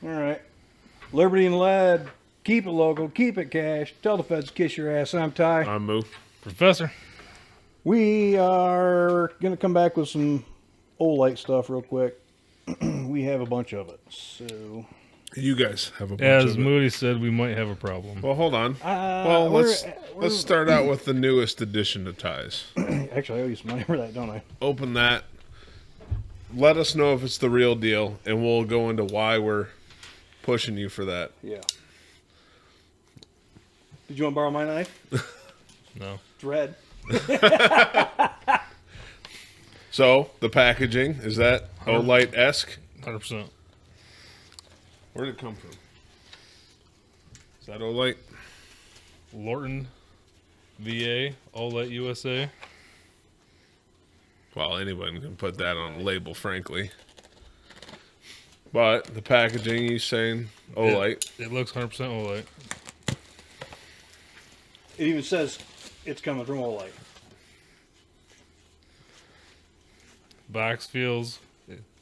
All right. Liberty and Lead. Keep it local. Keep it cash. Tell the feds to kiss your ass. I'm Ty. I'm Moo. Professor. We are going to come back with some Olight stuff real quick. We have a bunch of it. So, You guys have a bunch As of it. Moody said, we might have a problem. Well, hold on. Well, let's start out with the newest addition to Ties. Actually, I owe you some money for that, don't I? Open that. Let us know if it's the real deal, and we'll go into why we're pushing you for that. Yeah. Did you want to borrow my knife? No. It's red. So, the packaging, is that Olight-esque? 100%. Where did it come from? Is that Olight? Lorton, VA, Olight USA. Well, anyone can put that on a label, frankly. But the packaging, he's saying Olight. It looks 100% Olight. It even says it's coming from Olight. Box feels,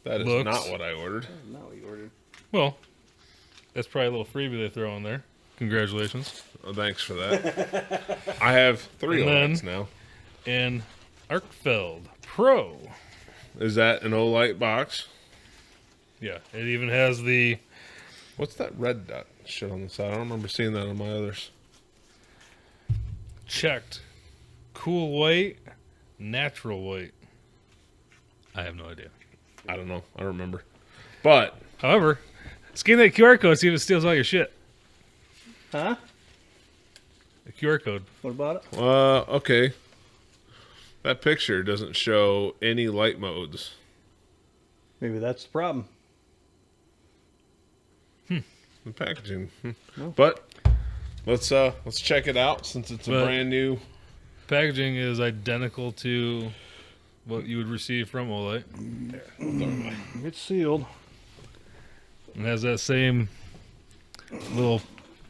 That is looks. not what I ordered. Not what you ordered. well, that's probably a little freebie they throw in there. Congratulations. Oh, thanks for that. I have 3 And then- Olights now. And Arkfeld Pro. Is that an Olight box? Yeah, it even has the What's that red dot shit on the side? I don't remember seeing that on my others. checked cool white, natural white. I have no idea. I don't know. I don't remember. But However, scan that QR code, see if it steals all your shit. Huh? The QR code. What about it? okay. That picture doesn't show any light modes. Maybe that's the problem. The packaging. No. But let's check it out since it's a But- brand new. Packaging is identical to what you would receive from Olight. It's sealed. And has that same little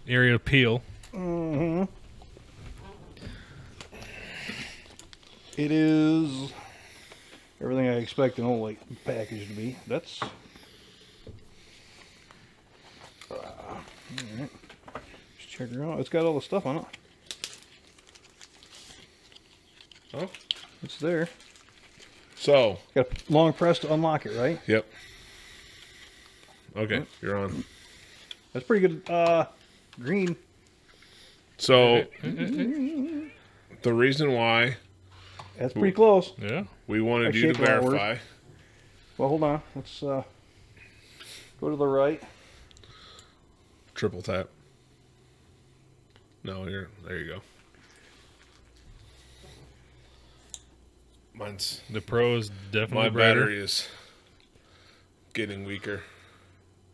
area of peel. Mm-hmm. It is everything I expect an Olight package to be. That's all right. Just check her out. It's got all the stuff on it. Oh. It's there. So, Got a long press to unlock it, right? yep. Okay, you're on. That's pretty good. Green. So, the reason why That's pretty close. Yeah. we wanted I you to shaped it outward. verify. Well, hold on. Let's go to the right. Triple tap. No, there you go. The Pro is definitely My brighter. battery is getting weaker.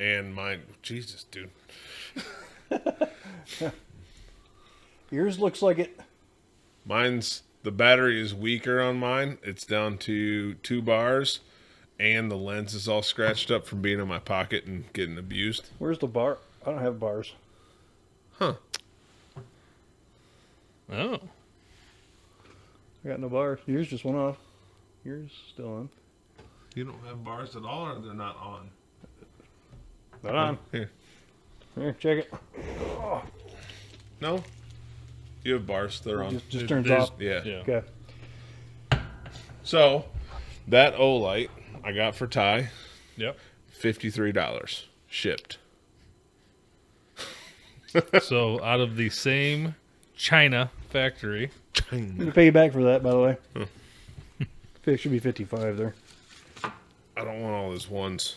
And mine, Jesus, dude. Yours looks like it. The battery is weaker on mine. It's down to 2 bars. And the lens is all scratched up from being in my pocket and getting abused. Where's the bar? I don't have bars. Huh. Oh. I got no bars. Yours just went off. Yours still on. You don't have bars at all, or they're not on? Not on. Here. Here, check it. No? You have bars. They're on. Just turns There's- off. Yeah. Yeah. Okay. So, that Olight I got for Ty, Yep. $53 shipped. So out of the same China factory, I'm gonna pay you back for that, by the way. It should be 55 there. I don't want all those ones.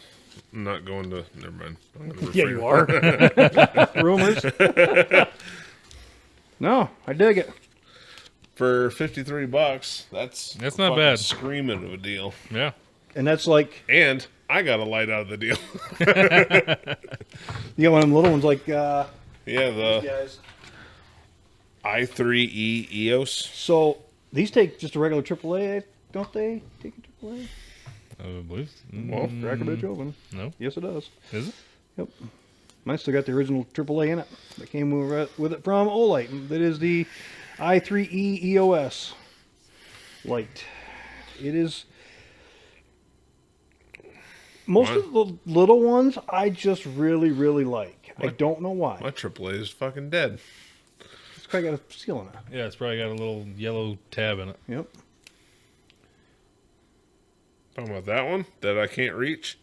I'm not going to. Never mind. I'm gonna Yeah, refrain. you are. Rumors. No, I dig it. For $53, that's That's a not fucking bad. Screaming of a deal. yeah. And that's like And I got a light out of the deal. you got one of them little ones like Yeah, the guys. i3E EOS. So these take just a regular AAA, don't they? Take a AAA? I believe. Well, Crack a bitch open. No. Yes, it does. Is it? Yep. Mine still got the original AAA in it. That came with it from Olight. That is the i3E EOS light. It is. Most of the little ones I just really, really like. I don't know why. My AAA is fucking dead. It's probably got a seal in it. Yeah, it's probably got a little yellow tab in it. Yep. Talking about that one that I can't reach.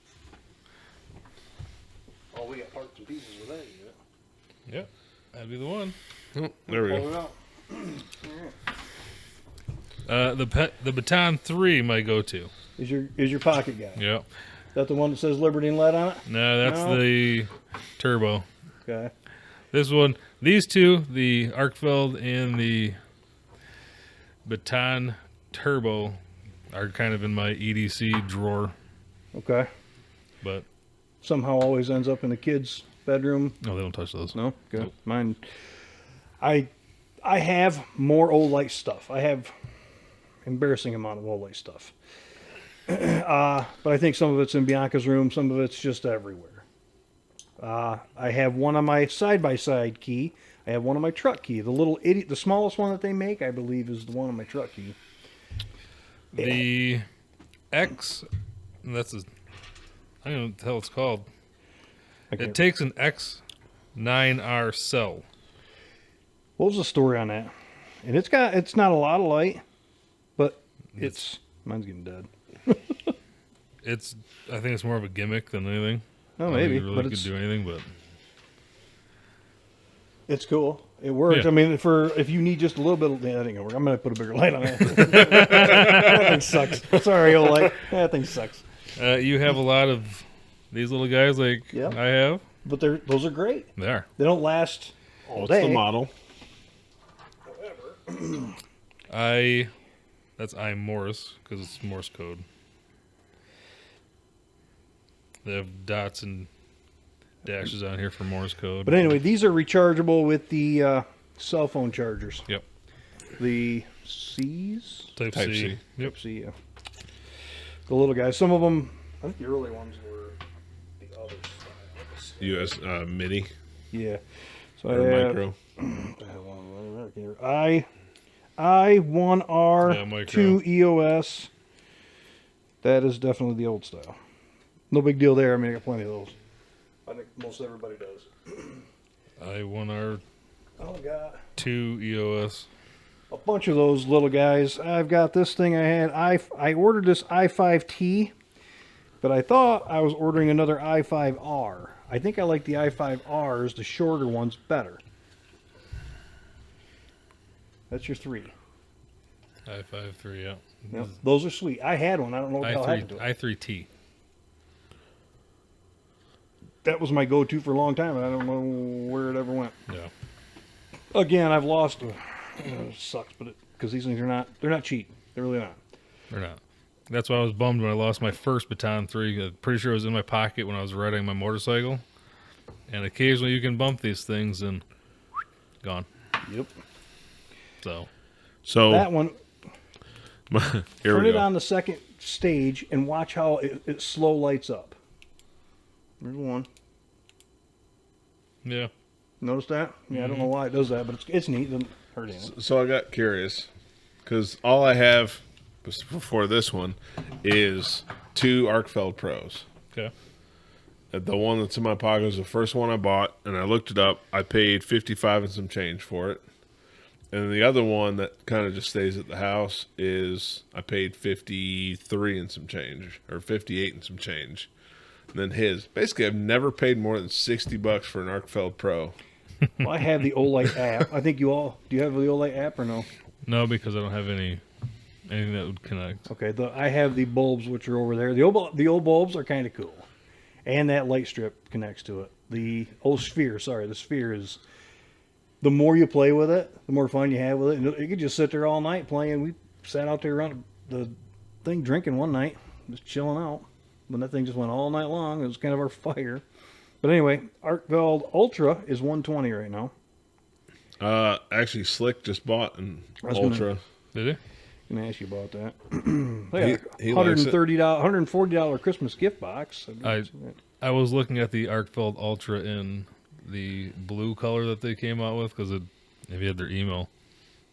Oh, we got parts and pieces with that yet. Yep, that'd be the one. Oh, there we Pull go. it out. The Baton 3 might go to. Is your pocket guy? Yep. Is that the one that says Liberty and Lead on it? No, that's No. the Turbo. Okay. This one, these two, the Arkfeld and the Baton Turbo, are kind of in my EDC drawer. Okay. But Somehow always ends up in the kids' bedroom. no, they don't touch those. No? Good. Nope. Mine. I have more old light stuff. I have embarrassing amount of old light stuff. But I think some of it's in Bianca's room. Some of it's just everywhere. I have one on my side-by-side key. I have one on my truck key. The little idiot, the smallest one that they make, I believe, is the one on my truck key. The X, that's a, I don't know what the hell it's called. It takes an X9R cell. What was the story on that? And it's not a lot of light, but mine's getting dead. I think it's more of a gimmick than anything. Oh, I don't maybe, think it really but could it's do anything, but it's cool. It works. Yeah. I mean, if you need just a little bit, that ain't gonna work. I'm gonna put a bigger light on it. That thing sucks. Sorry, old light. That thing sucks. you have a lot of these little guys like Yep. I have. But those are great. They are. They don't last all What's day. the model? That's Morse because it's Morse code. They have dots and dashes on here for Morse code. But anyway, these are rechargeable with the cell phone chargers. Yep. The C's. Type Type C. C. Yep. C. Yeah. The little guys. Some of them. I think the early ones were the other style. US MIDI Yeah. So or I have micro. I1R Yeah, micro. 2 EOS. That is definitely the old style. No big deal there. I mean, I got plenty of those. I think most everybody does. I1R2 Oh, God. EOS. A bunch of those little guys. I've got this thing I had. I ordered this i5T, but I thought I was ordering another i5R. I think I like the i5Rs, the shorter ones, better. That's your 3. I53, yeah. Yep. Those are sweet. I had one. I don't know what the hell happened to it. I3T. That was my go-to for a long time, and I don't know where it ever went. Yeah. Again, I've lost. It sucks, but because these things they're not cheap. They're really not. They're not. That's why I was bummed when I lost my first Baton 3. I'm pretty sure it was in my pocket when I was riding my motorcycle. And occasionally you can bump these things and gone. Yep. So That one. here Turn we it go. on the second stage and watch how it slow lights up. There's one. Yeah. Notice that? Yeah, I don't know why it does that, but it's neat. It doesn't hurt anything. So I got curious because all I have before this one is 2 Arkfeld Pros. Okay. The one that's in my pocket was the first one I bought, and I looked it up. I paid 55 and some change for it. And the other one that kind of just stays at the house is I paid 53 and some change, or 58 and some change. And then his. Basically, I've never paid more than $60 for an Arkfeld Pro. Well, I have the Olight app. I think you all. Do you have the Olight app or no? No, because I don't have anything that would connect. Okay, I have the bulbs, which are over there. The old bulbs are kind of cool, and that light strip connects to it. The sphere. Sorry, the sphere is. The more you play with it, the more fun you have with it. And you could just sit there all night playing. We sat out there around the thing drinking one night, just chilling out. When that thing just went all night long, it was kind of our fire. But anyway, Arkfeld Ultra is 120 right now. Actually, Slick just bought an was Ultra. Did it? I'm gonna ask you about that. He likes it. $130, $140 Christmas gift box. I was looking at the Arkfeld Ultra in the blue color that they came out with because if you had their email,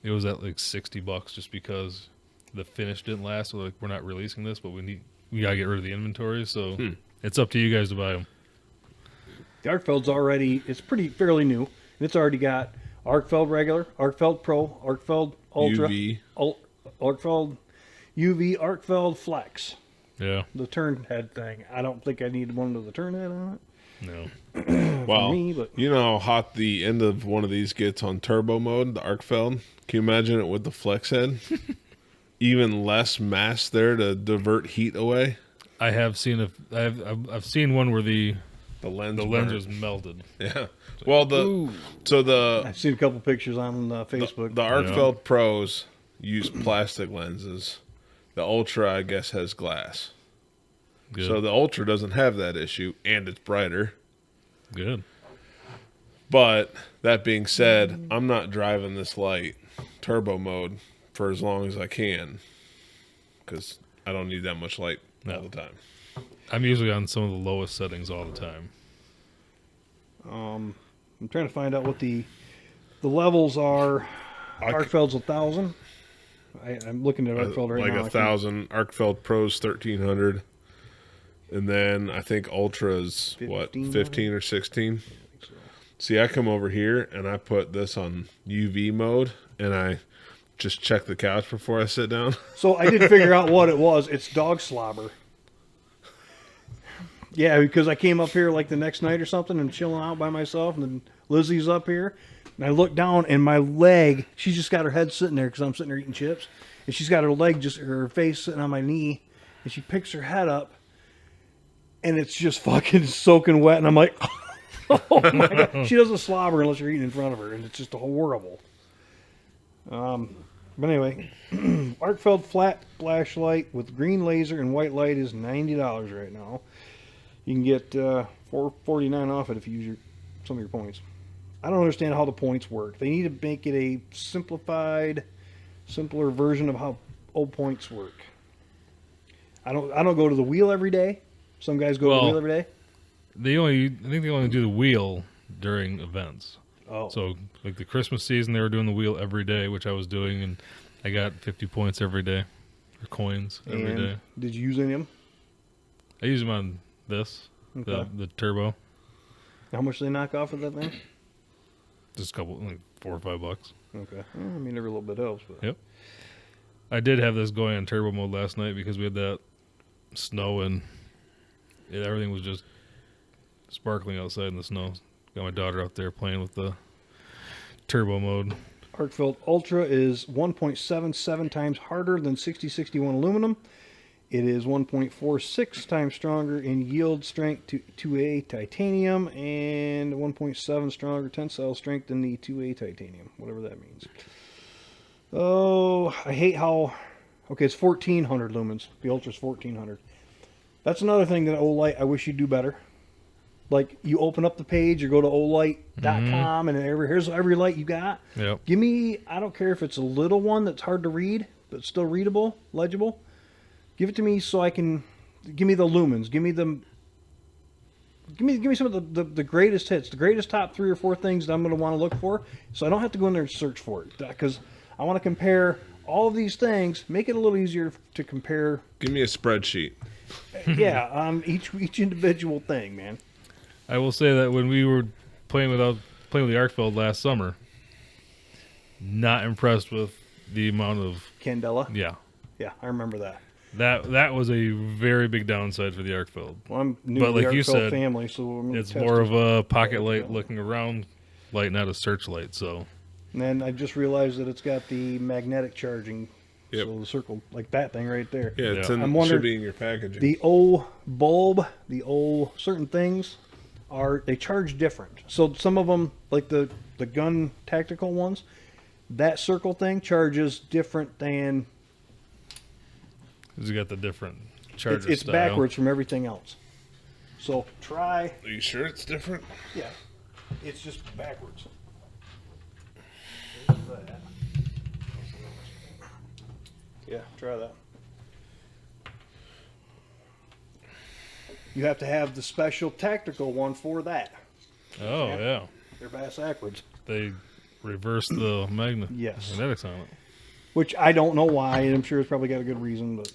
it was at like $60 just because the finish didn't last. So like, we're not releasing this, but we gotta get rid of the inventory. So It's up to you guys to buy them. The Arcfeld's already, it's fairly new. And it's already got Arcfeld regular, Arcfeld Pro, Arcfeld Ultra, UV. Arcfeld UV, Arcfeld Flex. Yeah. The turn head thing. I don't think I need one with the turn head on it. No. Well, me, but- you know how hot the end of one of these gets on turbo mode, the Arcfeld? Can you imagine it with the flex head? Even less mass there to divert heat away. I have seen I've seen one where the lens lens burnt. was melted. Yeah. Well, I've seen a couple pictures on Facebook. the Arcfeld Pros use plastic lenses. The Ultra, I guess, has glass. Good. So the Ultra doesn't have that issue, and it's brighter. Good. But that being said, I'm not driving this light turbo mode for as long as I can because I don't need that much light all the time. I'm usually on some of the lowest settings all the time. I'm trying to find out what the levels are. Arcfeld's 1,000. I'm looking at Arcfeld right like now. 1,000. Arcfeld Pro's 1,300. And then I think Ultra's, 15 or 16? See, I come over here and I put this on UV mode and I just check the couch before I sit down. So I did figure out what it was. It's dog slobber. Yeah, because I came up here like the next night or something and chilling out by myself, and then Lizzie's up here, and I look down and my leg, she's just got her head sitting there because I'm sitting there eating chips, and she's got her face sitting on my knee, and she picks her head up, and it's just fucking soaking wet, and I'm like, oh my God. She doesn't slobber unless you're eating in front of her, and it's just horrible. But anyway, Arcfeld flat flashlight with green laser and white light is $90 right now. You can get $4.49 off it if you use some of your points. I don't understand how the points work. They need to make it a simplified, simpler version of how old points work. I don't go to the wheel every day. Some guys go to the wheel every day. I think they only do the wheel during events. Oh, So like the Christmas season, they were doing the wheel every day, which I was doing, and I got 50 points every day, or coins every and day. did you use any of them? I use them on this, Okay. the turbo, How much do they knock off of that thing? just a couple, like $4 or $5. Okay. Well, I mean, every little bit helps. But Yep. I did have this going on turbo mode last night because we had that snow and everything was just sparkling outside in the snow. Got my daughter out there playing with the turbo mode. Arcfeld Ultra is 1.77 times harder than 6061 aluminum. It is 1.46 times stronger in yield strength to 2A titanium and 1.7 stronger tensile strength than the 2A titanium, whatever that means. Oh, I hate how... Okay, it's 1,400 lumens. The Ultra's 1,400. That's another thing that Olight, I wish you'd do better. Like, you open up the page, you go to olight.com, and here's every light you got. Yep. Give me, I don't care if it's a little one that's hard to read, but still readable, legible. Give it to me so I can, give me the lumens, give me some of the greatest hits, the greatest top 3 or 4 things that I'm going to want to look for, so I don't have to go in there and search for it. Because I want to compare all of these things, make it a little easier to compare. Give me a spreadsheet. Yeah, on each individual thing, man. I will say that when we were playing with the Arcfeld last summer, not impressed with the amount of Candela. yeah. I remember that. That was a very big downside for the Arcfeld. Well, I'm new But to like the you Arcfeld said, family, so I'm gonna It's test more it. of a pocket light looking around light, not a searchlight. So And then I just realized that it's got the magnetic charging. Yep. So the circle, like that thing right there. Yeah, it's Yeah. in, I'm should wondering- be in your packaging. The O bulb, the O certain things they charge different. So some of them, like the gun tactical ones, that circle thing charges different than it's got the different charger it's style. backwards from everything else. So try, Are you sure it's different? yeah, it's just backwards. There's that. Yeah, try that. You have to have the special tactical one for that. Oh Yeah. yeah, They're backwards. they reversed the Yes. magnetics on it. Which I don't know why, and I'm sure it's probably got a good reason, but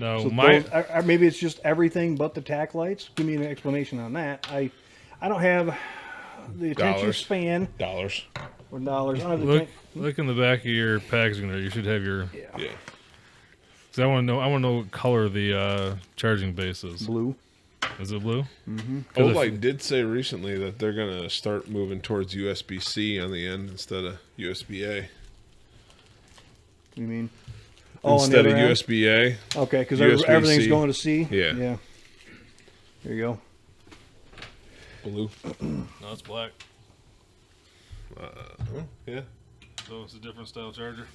No, So maybe it's just everything but the tack lights. Give me an explanation on that. I don't have the attention Dollars. span Dollars. or dollars. I don't have the look in the back of your packaging there. You should have your. Yeah. Cause I want to know. I want to know what color the charging base is. blue. Is it blue? Olight did say recently that they're gonna start moving towards USB-C on the end instead of USB-A. You mean? On the Instead of other end? USB-A. Okay, because USB-C. everything's going to C. Yeah. Yeah. There you go. Blue. No, it's black. Yeah. So it's a different style charger.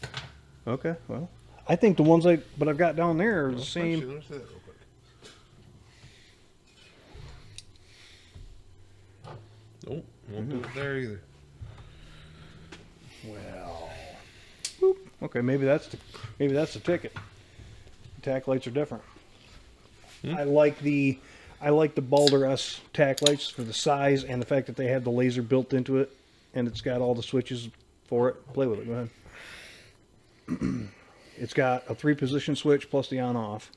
Okay. Well, I think the ones I've got down there are the same. Let me see that real quick. Nope, won't do it there either. Well. Boop. Okay, maybe that's the ticket. The tack lights are different. I like the Balder S tack lights for the size and the fact that they have the laser built into it, and it's got all the switches for it. Play with it. Go ahead. It's got a 3-position switch plus the on-off.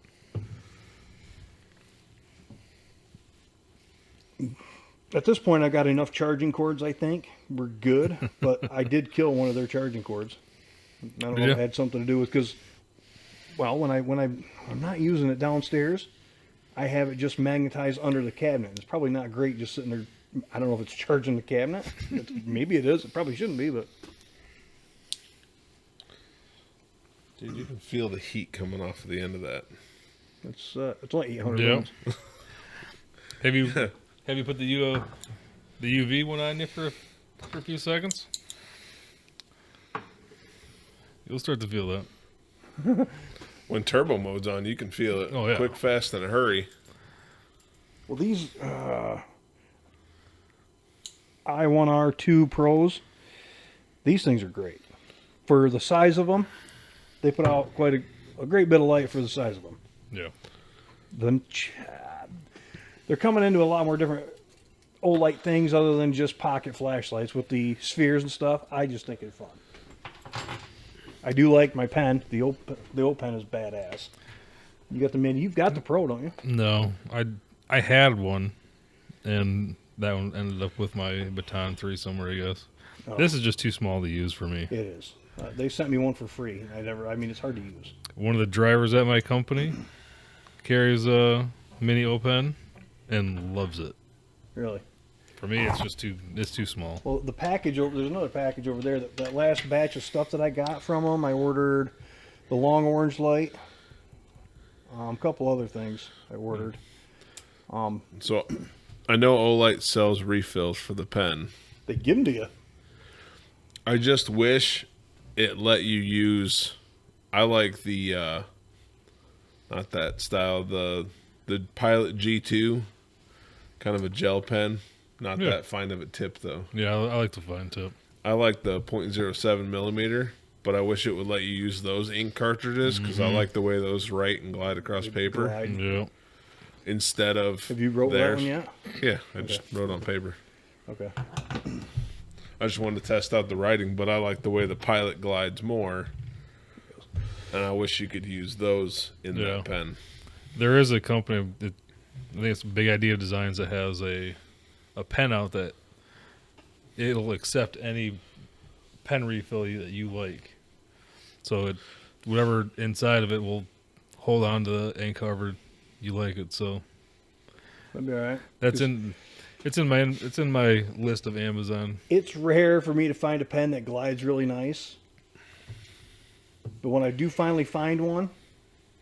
At this point, I've got enough charging cords. I think we're good, but I did kill one of their charging cords. I don't know if it had something to do with because, well, when I'm not using it downstairs, I have it just magnetized under the cabinet. It's probably not great just sitting there. I don't know if it's charging the cabinet. Maybe it is. It probably shouldn't be, but Dude, you can feel the heat coming off of the end of that. it's only 800 Yeah. bucks. Have you put the UV one on you for a few seconds? You'll start to feel that. When turbo mode's on, you can feel it. Oh, yeah. Quick, fast, in a hurry. Well, these I1R2 Pros, these things are great. For the size of them, they put out quite a great bit of light for the size of them. Yeah. They're coming into a lot more different Olight things other than just pocket flashlights with the spheres and stuff. I just think it's fun. I do like my pen. The O pen is badass. You got the mini. You've got the Pro, don't you? No, I had one, and that one ended up with my Baton 3 somewhere, I guess. Oh. This is just too small to use for me. It is. They sent me one for free. I mean, it's hard to use. One of the drivers at my company carries a mini O pen and loves it. Really. For me, it's too small. Well, the package there's another package over there. That last batch of stuff that I got from them, I ordered the long orange light, a couple other things I ordered. So, I know Olight sells refills for the pen. They give them to you. I just wish it let you use. I like the not that style, the Pilot G2, kind of a gel pen. Not that fine of a tip though. Yeah, I like the fine tip. I like the .07 millimeter, but I wish it would let you use those ink cartridges because I like the way those write and glide across paper Yeah. instead of. Have you wrote that theirs. one yet? Yeah, I just wrote on paper. Okay. I just wanted to test out the writing, but I like the way the Pilot glides more, and I wish you could use those in that pen. There is a company that I think it's Big Idea Designs that has a pen out that it'll accept any pen refill that you like. So whatever inside of it will hold on to the ink however you like it. So That'd be all right. it's in my list of Amazon. It's rare for me to find a pen that glides really nice. But when I do finally find one,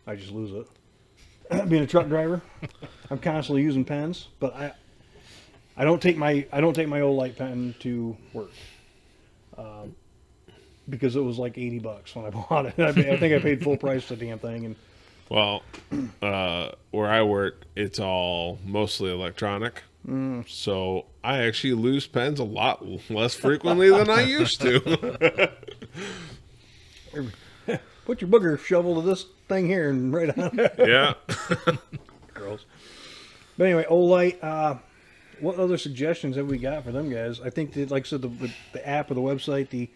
I just lose it. Being a truck driver, I'm constantly using pens, but I don't take my Olight pen to work because it was like $80 when I bought it. I think I paid full price for the damn thing. And Well, where I work, it's all mostly electronic. So I actually lose pens a lot less frequently than I used to. put your booger shovel to this thing here and right on it. Yeah. Girls. But anyway, Olight. What other suggestions have we got for them guys? I think that, like I said, the app or the website, the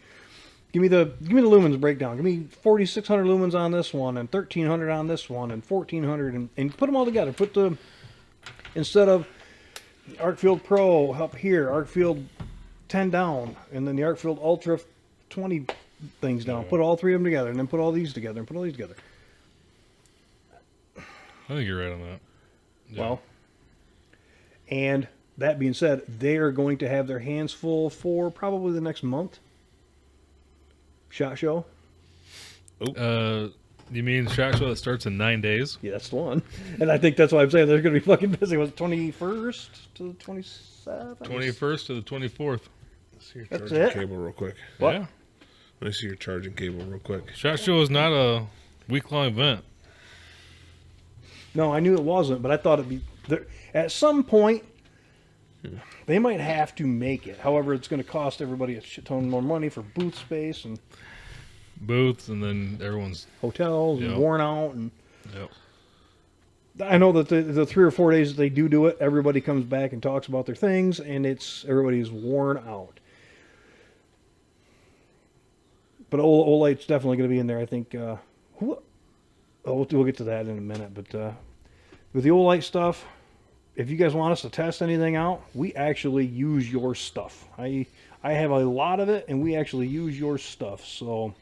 Give me the lumens breakdown. Give me 4,600 lumens on this one, and 1,300 on this one, and 1,400, and put them all together. Instead of ArcField Pro up here, ArcField 10 down, and then the ArcField Ultra 20 things down. Put all three of them together, and then put all these together, and put all these together. I think you're right on that. Yeah. Well, and that being said, they are going to have their hands full for probably the next month. SHOT Show. You mean SHOT Show that starts in 9 days? Yeah, that's the one. And I think that's why I'm saying they're going to be fucking busy. Was it 21st to the 27th? 21st to the 24th. Let's see your That's charging it? cable real quick. What? Yeah. Let me see your charging cable real quick. SHOT Show is not a week-long event. No, I knew it wasn't, but I thought it'd be there. At some point. They might have to make it. However, it's going to cost everybody a shit ton more money for booth space and Booths, and then everyone's... hotels and Yep. worn out. And Yep. I know that the 3 or 4 days that they do it, everybody comes back and talks about their things, and everybody's worn out. But Olight's definitely going to be in there. I think. We'll get to that in a minute. But with the Olight stuff, if you guys want us to test anything out, we actually use your stuff. I have a lot of it, and we actually use your stuff. So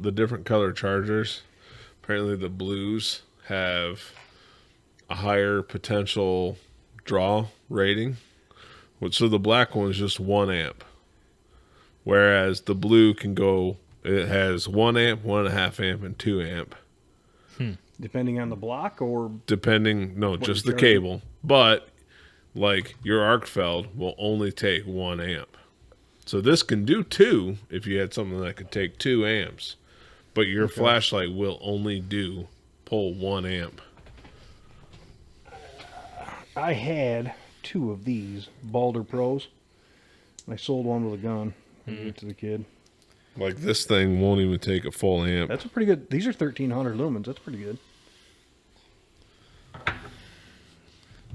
the different color chargers, apparently the blues have a higher potential draw rating. So the black one is just 1 amp. Whereas the blue it has 1 amp, 1.5 amp, and 2 amp. depending on the block, or Just the you're cable. But like your ArcFeld will only take 1 amp. So this can do 2 if you had something that could take 2 amps. But your flashlight will only pull 1 amp. I had 2 of these Balder Pros. I sold one with a gun. I gave it to the kid. Like this thing won't even take a full amp. That's a pretty good. These are 1,300 lumens. That's pretty good.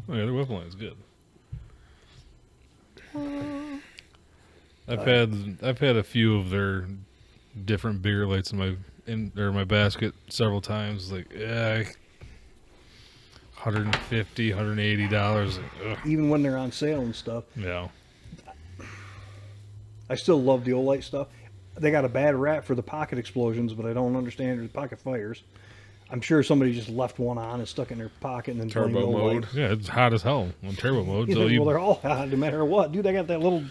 Oh, yeah, their weapon line is good. I've had a few of their different bigger lights in my basket several times. Like, yeah, $150, $180. Like, Even when they're on sale and stuff. yeah. I still love the Olight stuff. They got a bad rap for the pocket explosions, but I don't understand the pocket fires. I'm sure somebody just left one on and stuck it in their pocket and then blamed Turbo Olight. mode. Yeah, it's hot as hell on turbo mode. Yeah, So well, they're all hot no matter what. Dude, I got that little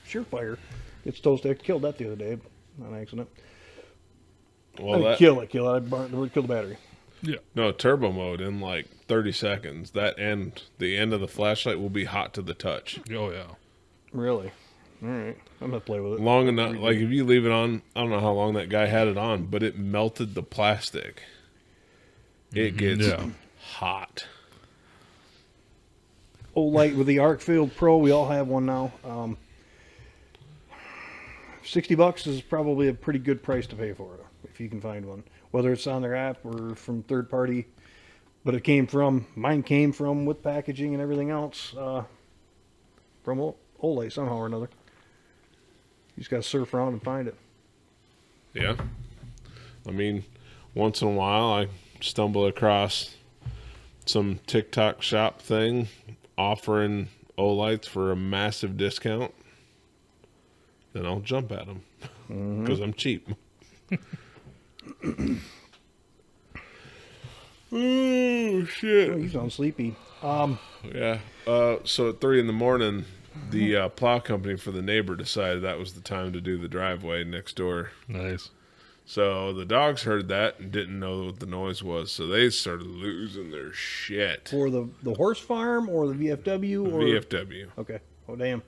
Surefire. It's toasted. I killed that the other day on accident. Well, I didn't kill it. I killed the battery. No, turbo mode in like 30 seconds. The end of the flashlight will be hot to the touch. Oh, yeah. Really? All right. I'm going to play with it. Long enough. Like if you leave it on, I don't know how long that guy had it on, but it melted the plastic. It gets hot. Olight with the ArcField Pro. We all have one now. $60 is probably a pretty good price to pay for it if you can find one, whether it's on their app or from third party. But mine came from with packaging and everything else from Olight somehow or another. You just got to surf around and find it. Yeah. I mean, once in a while I stumble across some TikTok shop thing offering Olights for a massive discount. Then I'll jump at them because I'm cheap. Oh, shit. Oh, you sound sleepy. Yeah. So at 3 a.m, the plow company for the neighbor decided that was the time to do the driveway next door. Nice. So the dogs heard that and didn't know what the noise was, so they started losing their shit. For the horse farm or the VFW? Or VFW. Okay. Oh, damn.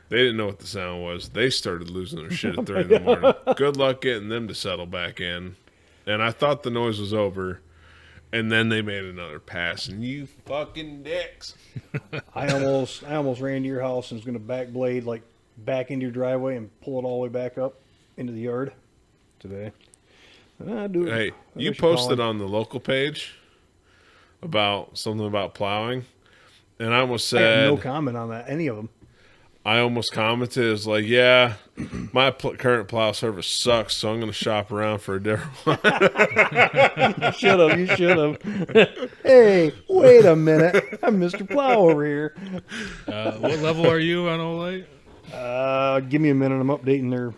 They didn't know what the sound was. They started losing their shit at 3 a.m. Good luck getting them to settle back in. And I thought the noise was over. And then they made another pass, and you fucking dicks. I almost ran to your house and was going to back blade back into your driveway and pull it all the way back up into the yard today. Hey, you posted on the local page about something about plowing, and I almost I had said no comment on that, any of them. I almost commented, it's like, yeah, my current plow service sucks, so I'm going to shop around for a different one. You should have. Hey, wait a minute. I'm Mr. Plow over here. What level are you on Olight? Give me a minute. I'm updating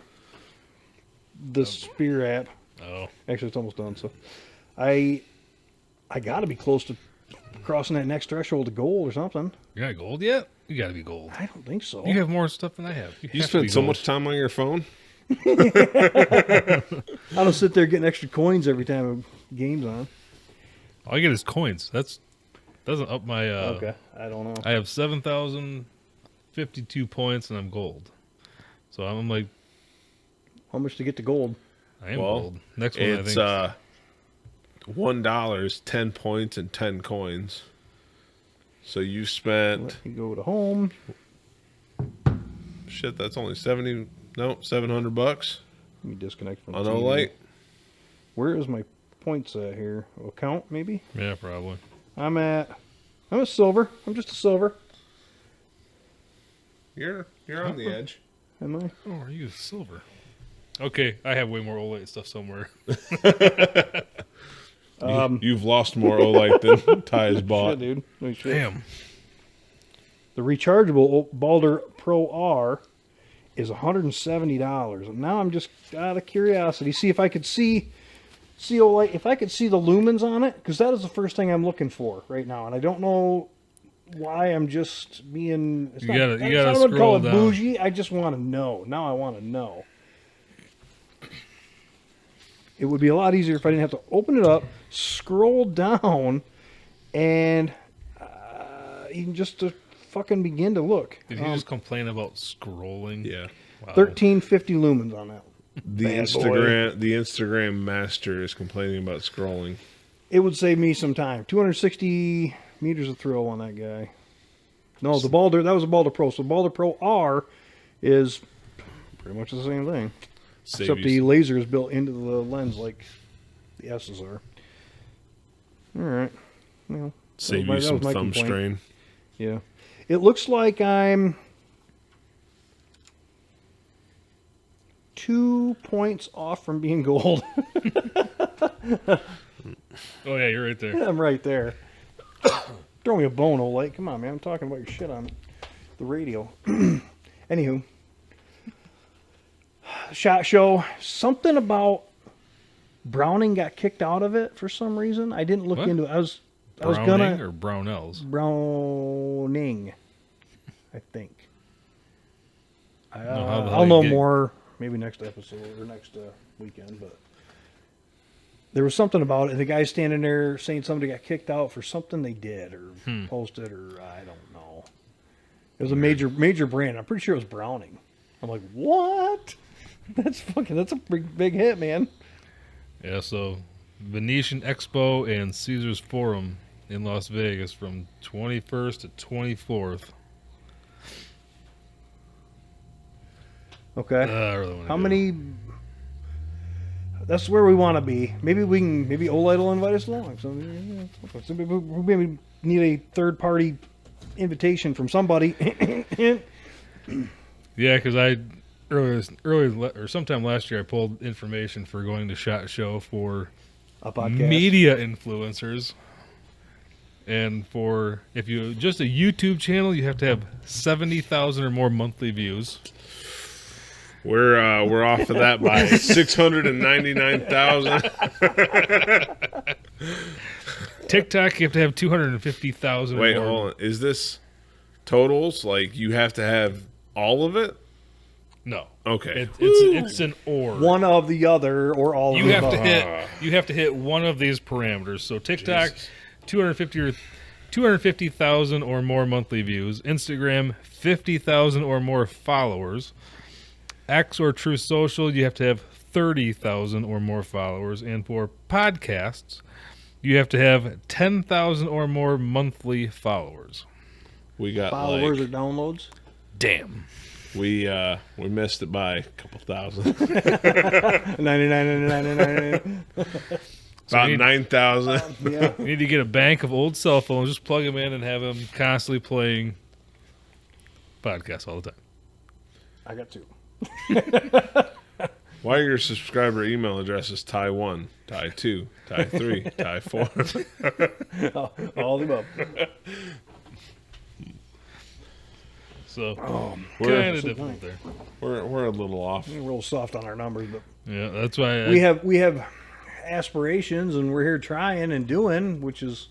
the Spear app. Oh, Actually, it's almost done. So, I got to be close to crossing that next threshold to gold or something. you're not gold yet? You got to be gold. I don't think so. You have more stuff than I have. You have to spend be so gold. much time on your phone? I don't sit there getting extra coins every time a game's on. All I get is coins. Doesn't up my. Okay, I don't know. I have 7,052 points and I'm gold. So I'm like, How much to get to gold? I am Well, gold. Next one, It's I think. $1 is 10 points and 10 coins. So you spent Let me go to home. shit. That's only $700. Let me disconnect from On the TV. Olight. Where is my points at here? Account maybe? Yeah, probably. I'm a silver. I'm just a silver. You're on the edge. Am I? Oh, are you silver? Okay, I have way more Olight stuff somewhere. You've lost more Olight than Ty has Shit, bought. dude. No shit. Damn. The rechargeable Balder Pro R is $170. And now I'm just out of curiosity. See if I could see Olight, if I could see the lumens on it, because that is the first thing I'm looking for right now. And I don't know why I'm just being. You gotta I don't wanna scroll call it down. bougie. I just want to know. Now I want to know. It would be a lot easier if I didn't have to open it up, scroll down, and even just to fucking begin to look. Did you just complain about scrolling? Yeah. Wow. 1350 lumens on that. The Bad Instagram master is complaining about scrolling. It would save me some time. 260 meters of throw on that guy. No, the Balder, that was a Balder Pro. So the Balder Pro R is pretty much the same thing. Save Except you the laser is built into the lens like the S's are. All right. Well, Save that you some was my thumb complaint. strain. Yeah. It looks like I'm 2 points off from being gold. Oh yeah, you're right there. I'm right there. Throw me a bone, old light. Come on, man. I'm talking about your shit on the radio. Anywho. SHOT Show. Something about Browning got kicked out of it for some reason. I didn't look What? into it. I was Browning gonna or Brownells? Browning, I think. how the hell I'll you know get- more maybe next episode or next weekend, but there was something about it. The guy standing there saying somebody got kicked out for something they did or posted or I don't know. It was a major brand. I'm pretty sure it was Browning. I'm like, what? That's a big hit, man. Yeah, so Venetian Expo and Caesars Forum in Las Vegas from 21st to 24th. Okay. I really want to How many? That's where we want to be. Maybe Olight will invite us along. So we maybe need a third party invitation from somebody. Yeah, because I early or sometime last year I pulled information for going to SHOT Show for A podcast. media influencers, and for if you just a YouTube channel, you have to have 70,000 or more monthly views. We're off of that by 699,000. TikTok, you have to have 250,000. Wait, or more. hold on. Is this totals? Like you have to have all of it? No, Okay. it's an or. One of the other or all You of the have to above. hit one of these parameters. So TikTok, Jesus. 250,000 or more monthly views. Instagram, 50,000 or more followers. X or True Social, you have to have 30,000 or more followers. And for podcasts, you have to have 10,000 or more monthly followers. We got followers like or downloads. Damn. we missed it by a couple thousand. 99. About we- 9,000. Yeah. You need to get a bank of old cell phones, just plug them in and have them constantly playing podcasts all the time. I got 2. Why your subscriber email address is Ty1, Ty2, Ty3, Ty4. All the above. So We're- kind of difficult there. We're a little off. We're real soft on our numbers, but Yeah, that's why we have aspirations, and we're here trying and doing, which is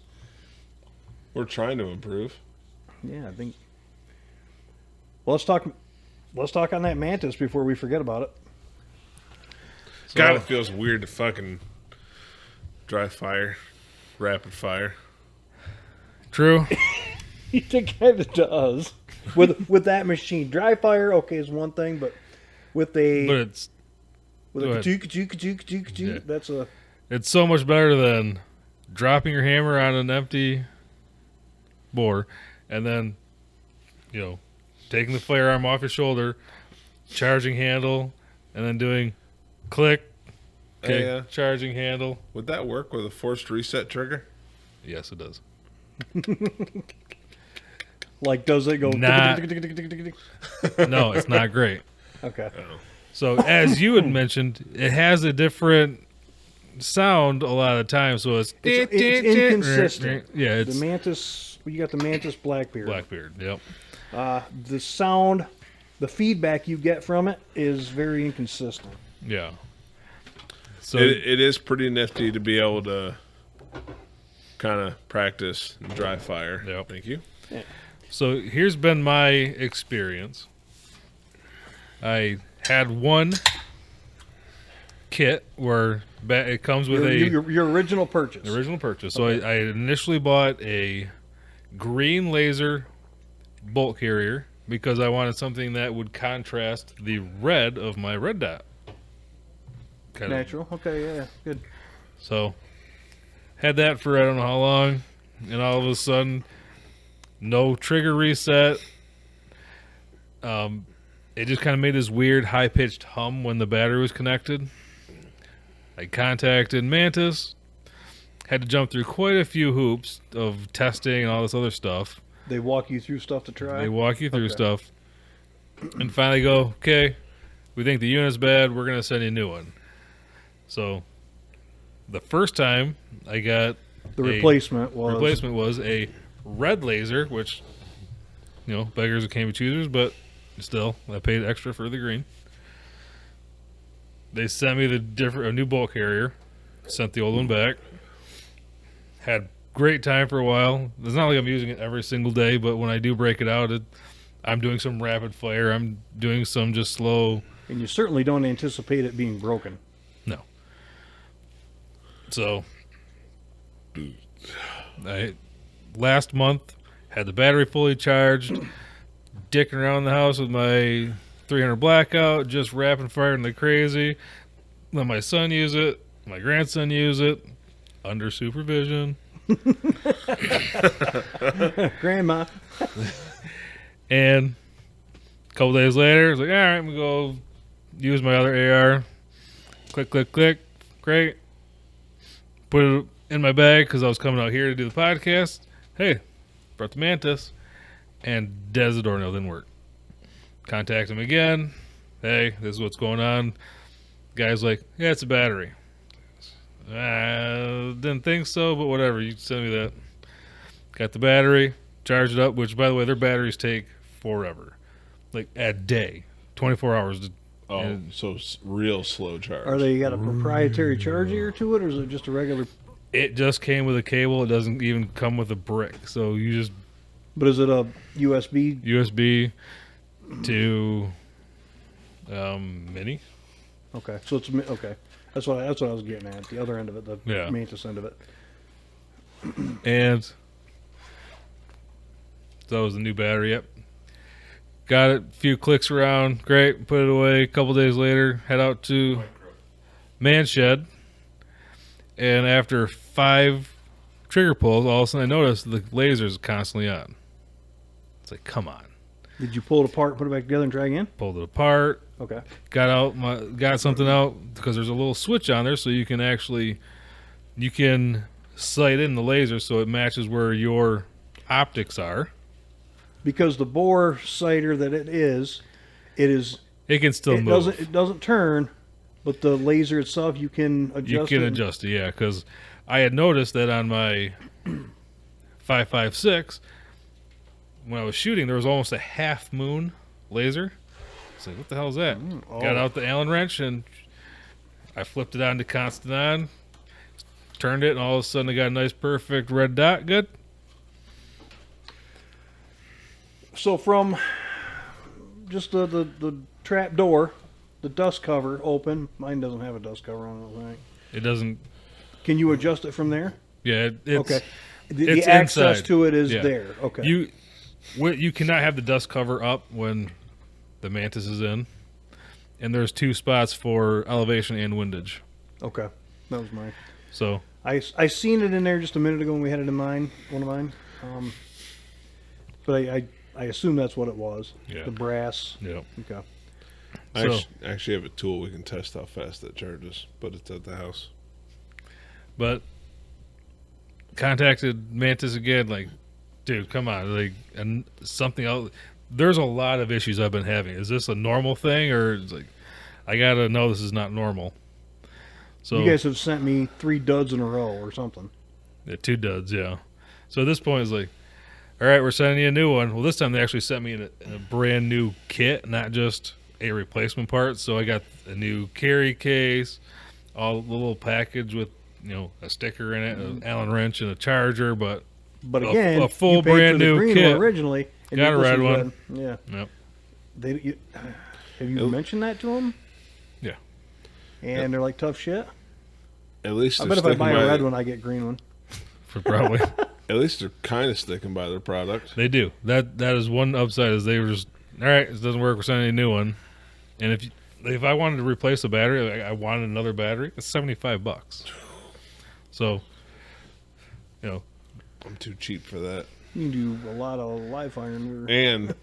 We're trying to improve. I think. Well, let's talk on that mantis before we forget about it. God, it feels weird to fucking dry fire, rapid fire. It True. kind of does with that machine. Dry fire, okay, is one thing, but with a But it's with go a ahead. ka-choo, Yeah. that's a it's so much better than dropping your hammer on an empty bore and then, taking the firearm off your shoulder, charging handle, and then doing click, kick, Yeah. charging handle. Would that work with a forced reset trigger? Yes, it does. like does it go? Not- No, it's not great. Okay. So, as you had mentioned, it has a different sound a lot of the time. So it's inconsistent. Yeah, The it's mantis. You got the mantis Blackbeard. Blackbeard. Yep. The sound, the feedback you get from it is very inconsistent. Yeah. So It is pretty nifty to be able to kind of practice dry fire. Yep. Thank you. So here's been my experience. I had one kit where it comes with Your original purchase. original purchase. So I initially bought a green laser bolt carrier because I wanted something that would contrast the red of my red dot. Kind of. Natural. Okay, yeah, good. So had that for I don't know how long, and all of a sudden, no trigger reset. It just kind of made this weird high pitched hum when the battery was connected. I contacted Mantis, had to jump through quite a few hoops of testing and all this other stuff. They walk you through stuff to try. They walk you through Okay. stuff, and finally go, okay, we think the unit's bad. We're gonna send you a new one. So, the first time I got The a replacement was replacement was a red laser, which beggars can't be choosers, but still, I paid extra for the green. They sent me a new bolt carrier, sent the old one back. Had great time for a while. It's not like I'm using it every single day, but when I do break it out, I'm doing some rapid fire. I'm doing some just slow. and you certainly don't anticipate it being broken. No. So, last month had the battery fully charged, dicking around the house with my 300 blackout, just rapid firing like crazy. Let my son use it, my grandson use it, under supervision. Grandma. And a couple days later, I was like, all right, I'm going to go use my other AR. Click, click, click. Great. Put it in my bag because I was coming out here to do the podcast. Hey, brought the Mantis. And the door nail didn't work. Contact him again. Hey, this is what's going on. Guy's like, yeah, it's a battery. Didn't think so, but whatever. You send me that. Got the battery, charged it up, which, by the way, their batteries take forever. Like, a day. 24 hours. Oh, And- so it's real slow charge. Are they got a proprietary charger to it, or is it just a regular? It just came with a cable. It doesn't even come with a brick. So you just But is it a USB? USB to mini. Okay, so it's okay. That's what I was getting at. The other end of it, the Yeah. Mantis end of it. And that was the new battery. Yep. Got it. A few clicks around. Great. Put it away. A couple days later, head out to Man Shed. And after 5 trigger pulls, all of a sudden I noticed the laser's constantly on. It's like, come on. Did you pull it apart, put it back together, and try again? Pulled it apart. Okay. Got something out because there's a little switch on there, so you can sight in the laser so it matches where your optics are. Because the bore sighter that it is It can still move. It doesn't turn, but the laser itself you can adjust. You can adjust it, yeah. Because I had noticed that on my 5.56, when I was shooting, there was almost a half moon laser. I was like, what the hell is that? Got out the Allen wrench and I flipped it on to constant on, turned it, and all of a sudden I got a nice, perfect red dot. Good. So from just the trap door, the dust cover open. Mine doesn't have a dust cover on it, I don't think. It doesn't. Can you adjust it from there? Yeah, it's Okay. The it's access inside. to it is Yeah. there. Okay. You cannot have the dust cover up when the Mantis is in, and there's 2 spots for elevation and windage. Okay. That was mine. So I seen it in there just a minute ago when we had it in one of mine. But I assume that's what it was. Yeah. The brass. yeah, Okay. So- I actually have a tool we can test how fast that charges, but it's at the house. but contacted Mantis again. Like, dude, come on, like, and something else. There's a lot of issues I've been having. Is this a normal thing, or it's like I gotta know this is not normal? So You guys have sent me 3 duds in a row or something. yeah, 2 duds, yeah. So at this point, it's like, all right, we're sending you a new one. Well, this time they actually sent me in a brand new kit, not just a replacement part. So I got a new carry case, all the little package with a sticker in it, an Allen wrench, and a charger. But But again, a full you paid brand for the new green kit. one originally. And Got a this red is one. Yeah. yep, Have you mentioned that to them? yeah, And they're like tough shit. At least I they're bet if I sticking buy by a red one, I get green one. for probably. At least they're kind of sticking by their product. They do. That is one upside, is they were just, all right, this doesn't work, we're sending you a new one. And if I wanted to replace the battery, like I wanted another battery, it's $75. So, I'm too cheap for that. You can do a lot of live firing. And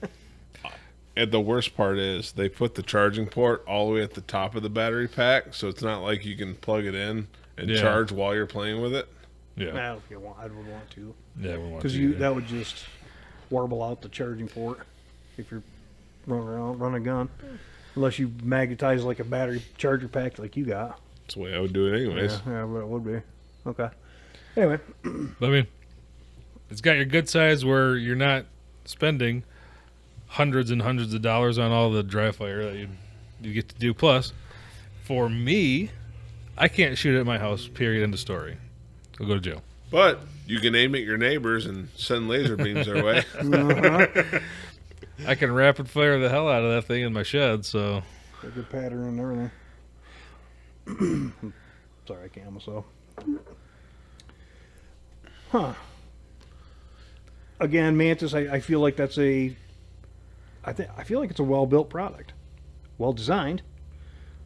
the worst part is they put the charging port all the way at the top of the battery pack, so it's not like you can plug it in and Yeah. charge while you're playing with it. yeah, If you want, I would want to. yeah, we want Because to. that would just warble out the charging port if you're running a gun. Unless you magnetize like a battery charger pack like you got. That's the way I would do it anyways. Yeah, but it would be. Okay. Anyway, But, I mean, it's got your good sides where you're not spending hundreds and hundreds of dollars on all the dry fire that you get to do. Plus, for me, I can't shoot at my house, period, end of story. I'll go to jail. But you can aim at your neighbors and send laser beams their way. I can rapid fire the hell out of that thing in my shed, so. a good pattern and everything. Sorry, I can't myself. Huh. Again, Mantis, I feel like that's I feel like it's a well-built product. Well designed,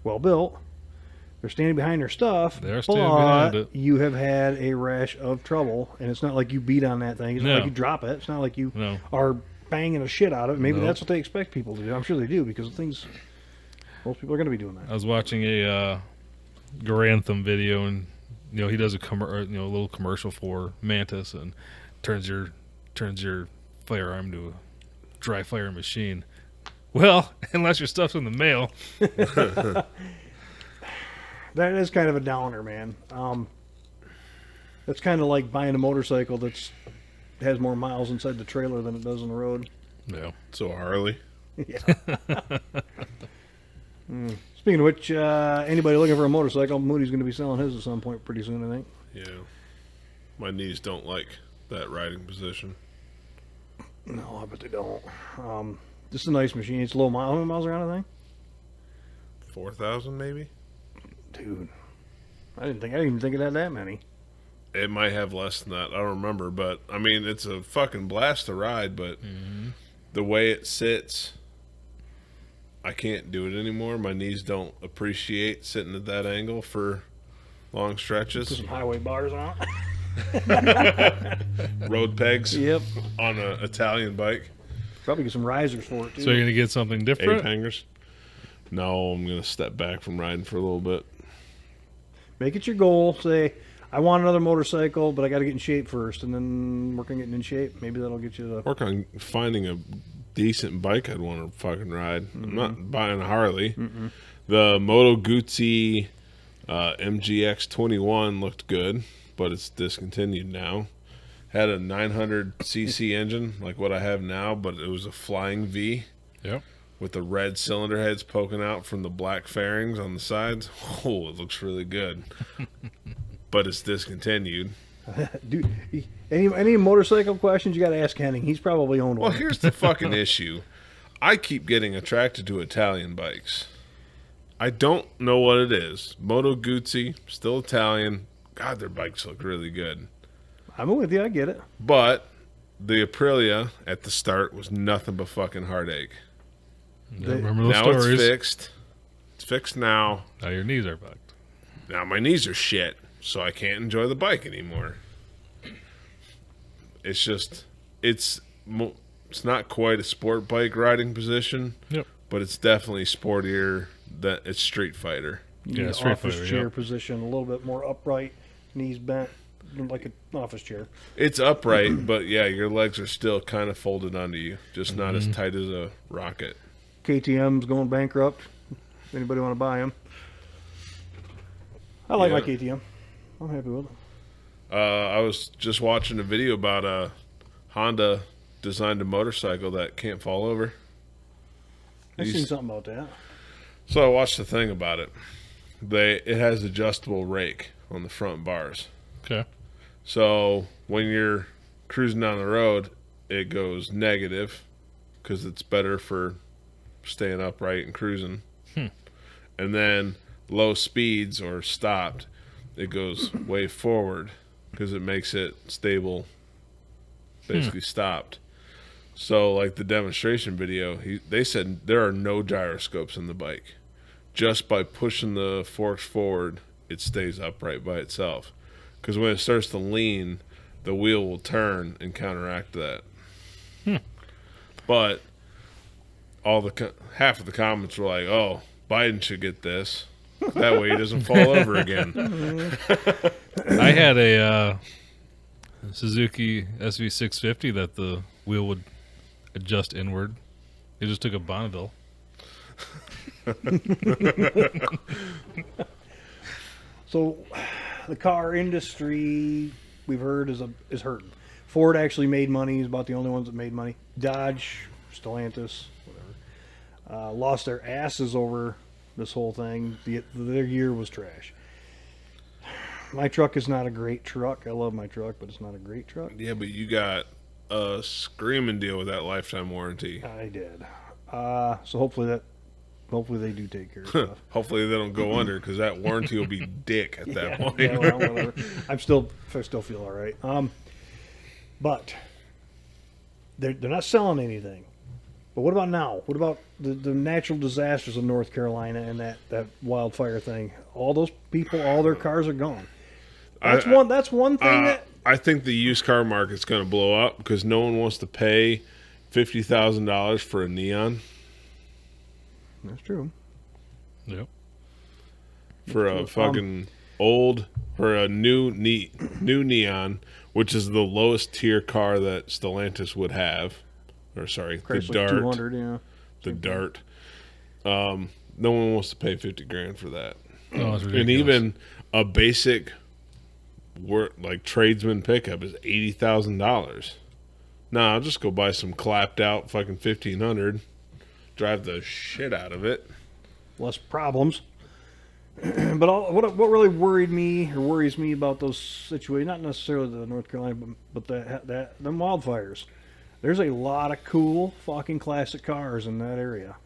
well built. They're standing behind their stuff. They're standing behind it. You have had a rash of trouble, and it's not like you beat on that thing. It's No. not like you drop it. It's not like you No. are banging the shit out of it. Maybe Nope. that's what they expect people to do. I'm sure they do because most people are going to be doing that. I was watching a Garantham video, and he does a little commercial for Mantis, and turns your firearm to a dry fire machine. Well, unless your stuff's in the mail. That is kind of a downer, man. That's kind of like buying a motorcycle that has more miles inside the trailer than it does on the road. Yeah. So Harley. Yeah. Speaking of which, anybody looking for a motorcycle, Moody's going to be selling his at some point pretty soon, I think. Yeah. My knees don't like that riding position. No, I bet they don't. This is a nice machine. It's low mile. How many miles are on the thing? 4,000 maybe? Dude, I didn't even think it had that many. It might have less than that. I don't remember, but I mean, it's a fucking blast to ride, but the way it sits, I can't do it anymore. My knees don't appreciate sitting at that angle for long Put stretches. some highway bars on it. Road pegs Yep. on an Italian bike. Probably get some risers for it, too. So you're gonna get something Ape different? hangers. No, I'm going to step back from riding for a little bit. Make it your goal. Say, I want another motorcycle, but I got to get in shape first, and then work on getting in shape. Maybe that'll get you the. Work on finding a decent bike I'd want to fucking ride. I'm not buying a Harley. The Moto Guzzi MGX 21 looked good, but it's discontinued now. Had a 900cc engine like what I have now, but it was a flying V. Yep. With the red cylinder heads poking out from the black fairings on the sides. Oh, it looks really good. But it's discontinued. Dude, any motorcycle questions you got to ask Henning. He's probably owned Well, one. here's the fucking issue. I keep getting attracted to Italian bikes. I don't know what it is. Moto Guzzi, still Italian. God, their bikes look really good. I'm with you. I get it. But the Aprilia at the start was nothing but fucking heartache. Yeah, remember those Now stories? it's fixed. It's fixed now. Now your knees are fucked. Now my knees are shit, so I can't enjoy the bike anymore. It's just, it's not quite a sport bike riding position, Yep. but it's definitely sportier than it's Street Fighter. You Yeah, need Street office Fighter, chair yep. position, a little bit more upright, knees bent, like an office chair. It's upright, but yeah, your legs are still kind of folded under you, just not as tight as a rocket. KTM's going bankrupt. Anybody want to buy them? I like Yeah. my KTM. I'm happy with it. I was just watching a video about a Honda designed a motorcycle that can't fall over. I've These- seen something about that. So I watched the thing about it. It has adjustable rake on the front bars. Okay. So when you're cruising down the road, it goes negative because it's better for staying upright and cruising. And then low speeds or stopped, it goes way forward because it makes it stable, basically stopped. So like the demonstration video, they said there are no gyroscopes in the bike. Just by pushing the forks forward, it stays upright by itself. Because when it starts to lean, the wheel will turn and counteract that. But half of the comments were like, "Oh, Biden should get this. That way he doesn't fall over again." I had a Suzuki SV650 that the wheel would adjust inward. It just took a Bonneville. So, the car industry we've heard is hurting. Ford actually made money. He's about the only ones that made money. Dodge, Stellantis, whatever, lost their asses over this whole thing. Their year was trash. My truck is not a great truck. I love my truck, but it's not a great truck. Yeah, but you got a screaming deal with that lifetime warranty. I did. So hopefully they do take care of stuff. Hopefully they don't go under because that warranty will be dick at that point. Yeah, well, whatever. I still feel all right. But they're not selling anything. But what about now? What about the natural disasters of North Carolina and that wildfire thing? All those people, all their cars are gone. That's one thing that I think the used car market's going to blow up because no one wants to pay $50,000 for a neon. that's true. Yep. For a fucking new neon, which is the lowest tier car that Stellantis would have, or sorry, the Chrysler Dart, 200, yeah. the Dart. No one wants to pay $50,000 for that, Oh, it's ridiculous. and even a basic like tradesman pickup is $80,000. Nah, I'll just go buy some clapped out fucking 1500, drive the shit out of it. Less problems. But what really worries me about those situations, not necessarily the North Carolina, but them wildfires. There's a lot of cool fucking classic cars in that area.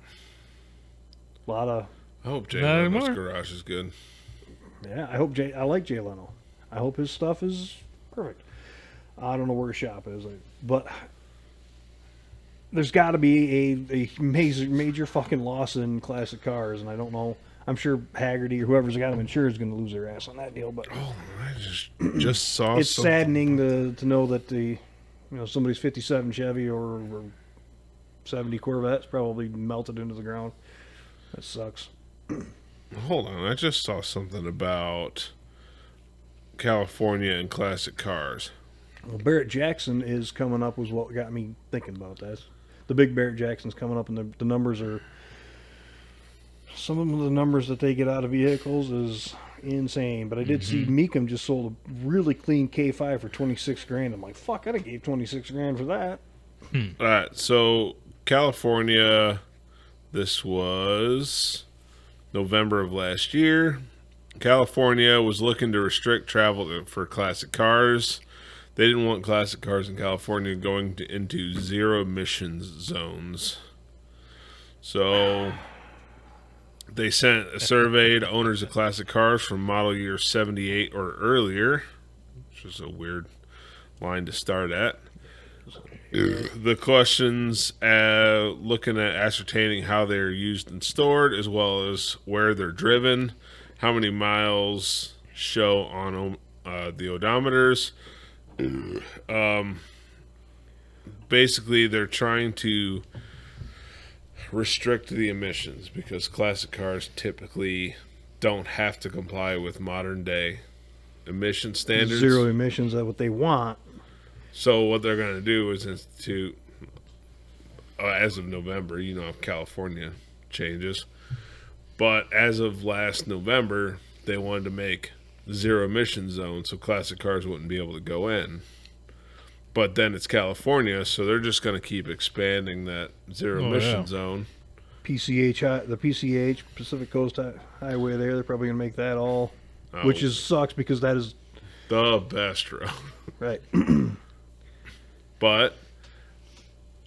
A lot of I hope Jay Not Leno's anymore. garage is good. yeah. I like Jay Leno. I hope his stuff is perfect. I don't know where his shop is, but there's got to be a major fucking loss in classic cars, and I don't know. I'm sure Haggerty or whoever's got them insured is going to lose their ass on that deal. But Oh, I just saw. it's something. saddening to know that somebody's 57 Chevy or 70 Corvette's probably melted into the ground. That sucks. Hold on, I just saw something about California and classic cars. Well, Barrett Jackson is coming up was what got me thinking about that. the big Barrett Jackson's coming up, and the numbers are. Some of the numbers that they get out of vehicles is insane. But I did see Meekum just sold a really clean K5 for $26,000. I'm like, fuck, I'd have gave $26,000 for that. All right, so California, this was November of last year. California was looking to restrict travel for classic cars. They didn't want classic cars in California going into zero emissions zones. So they sent a survey to owners of classic cars from model year 78 or earlier, which is a weird line to start at. The questions looking at ascertaining how they're used and stored, as well as where they're driven, how many miles show on the odometers. Basically, they're trying to restrict the emissions because classic cars typically don't have to comply with modern day emission standards. Zero emissions is what they want. So what they're going to do is institute, as of November, if California changes, but as of last November, they wanted to make zero emission zone so classic cars wouldn't be able to go in. But then it's California, so they're just going to keep expanding that zero emission zone. The PCH, Pacific Coast Highway there, they're probably going to make that all, which sucks because that is the best road. Right. But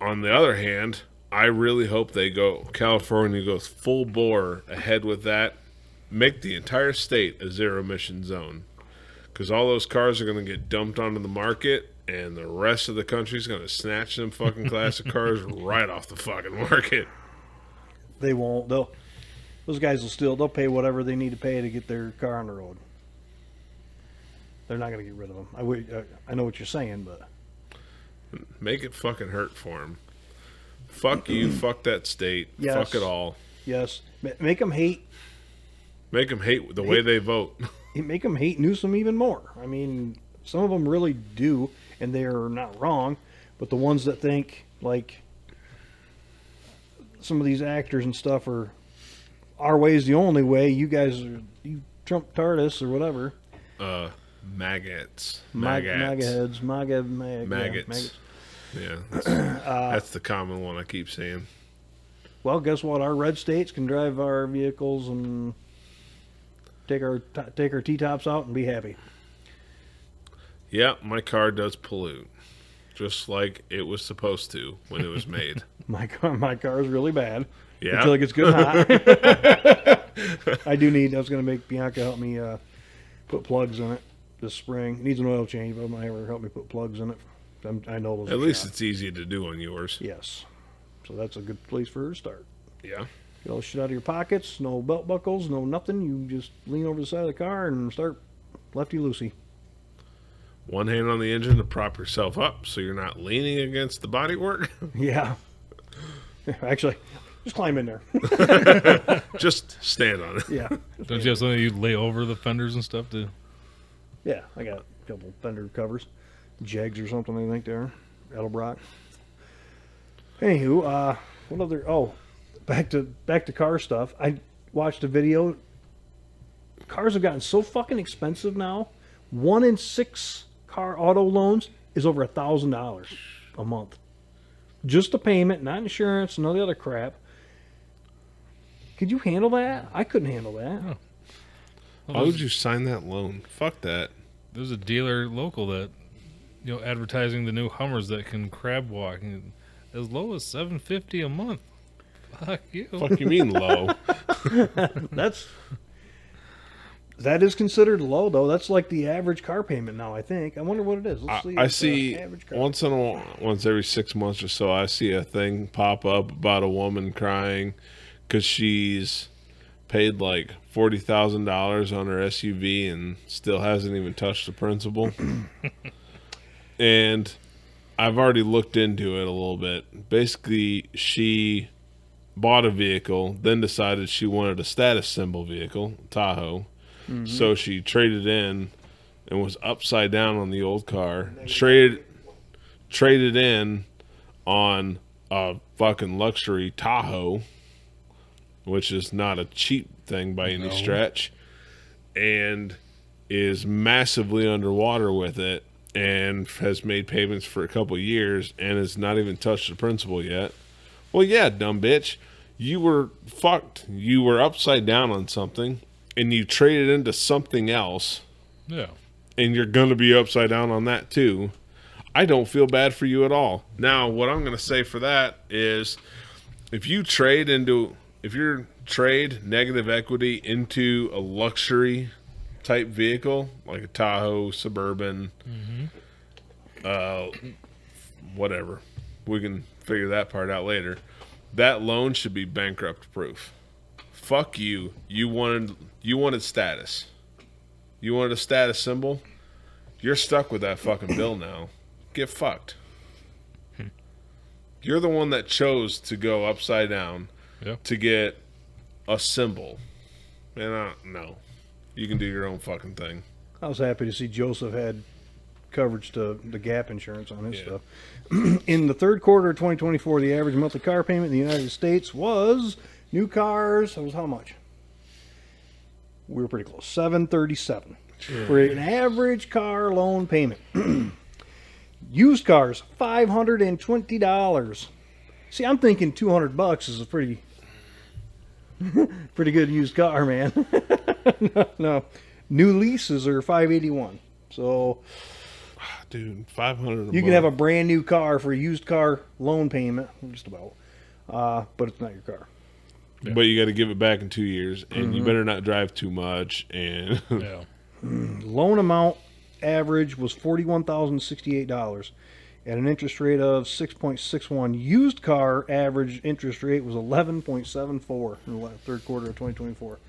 on the other hand, I really hope California goes full bore ahead with that, make the entire state a zero emission zone. Because all those cars are going to get dumped onto the market, and the rest of the country's going to snatch them fucking classic cars right off the fucking market. They won't. Those guys they'll pay whatever they need to pay to get their car on the road. They're not going to get rid of them. I know what you're saying, but make it fucking hurt for them. Fuck you. Fuck that state. Yes. Fuck it all. Yes. Make them hate. Make them hate the way they vote. Make them hate Newsom even more. I mean, some of them really do, and they're not wrong. But the ones that think like some of these actors and stuff are our way is the only way. You guys are Trump TARDIS or whatever. Maggots. MAGA heads. Maggots. Yeah. That's the common one I keep saying. Well, guess what? Our red states can drive our vehicles and take our T-tops out and be happy. Yeah, my car does pollute. Just like it was supposed to when it was made. My car is really bad. Yeah. Until it gets good hot. I was going to make Bianca help me put plugs in it this spring. It needs an oil change, but might ever help me put plugs in it. I know those. At least it's easy to do on yours. Yes. So that's a good place for her to start. Yeah. Get all the shit out of your pockets, no belt buckles, no nothing. You just lean over the side of the car and start lefty-loosey. One hand on the engine to prop yourself up so you're not leaning against the bodywork. Yeah. Actually, just climb in there. Just stand on it. Yeah. Don't you have something you lay over the fenders and stuff too? Yeah, I got a couple fender covers. Jegs or something, I think they're. Edelbrock. Anywho, what other... Oh, back to car stuff. I watched a video. Cars have gotten so fucking expensive now. 1 in 6 car auto loans is over $1,000 a month. Just the payment, not insurance, none of the other crap. Could you handle that? I couldn't handle that. Oh. Why would you sign that loan? Fuck that. There's a dealer local that, advertising the new Hummers that can crab walk as low as $750 a month. Fuck you. Fuck you mean low? That is considered low, though. That's like the average car payment now, I think. I wonder what it is. Let's see. I see average car once every 6 months or so, I see a thing pop up about a woman crying because she's paid like $40,000 on her SUV and still hasn't even touched the principal. And I've already looked into it a little bit. Basically, she bought a vehicle, then decided she wanted a status symbol vehicle, Tahoe. Mm-hmm. So she traded in and was upside down on the old car. Traded in on a fucking luxury Tahoe, which is not a cheap thing by any stretch, and is massively underwater with it and has made payments for a couple years and has not even touched the principal yet. Well, yeah, dumb bitch. You were fucked. You were upside down on something and you traded into something else. Yeah. And you're going to be upside down on that too. I don't feel bad for you at all. Now, what I'm going to say for that is if you trade negative equity into a luxury type vehicle, like a Tahoe, Suburban, whatever, we can figure that part out later. That loan should be bankrupt proof. Fuck you. You wanted status. You wanted a status symbol. You're stuck with that fucking bill now. Get fucked. You're the one that chose to go upside down to get a symbol. And no. You can do your own fucking thing. I was happy to see Joseph had coverage to the gap insurance on his stuff. In the third quarter of 2024, the average monthly car payment in the United States was new cars. It was how much? We were pretty close. $737 for an average car loan payment. Used cars, $520. See, I'm thinking $200 is a pretty good used car, man. No. New leases are $581. So, dude, $500. You can have a brand new car for a used car loan payment, just about. But it's not your car. Yeah. But you got to give it back in 2 years, and you better not drive too much. And loan amount average was $41,068 at an interest rate of 6.61. Used car average interest rate was 11.74 in the third quarter of 2024.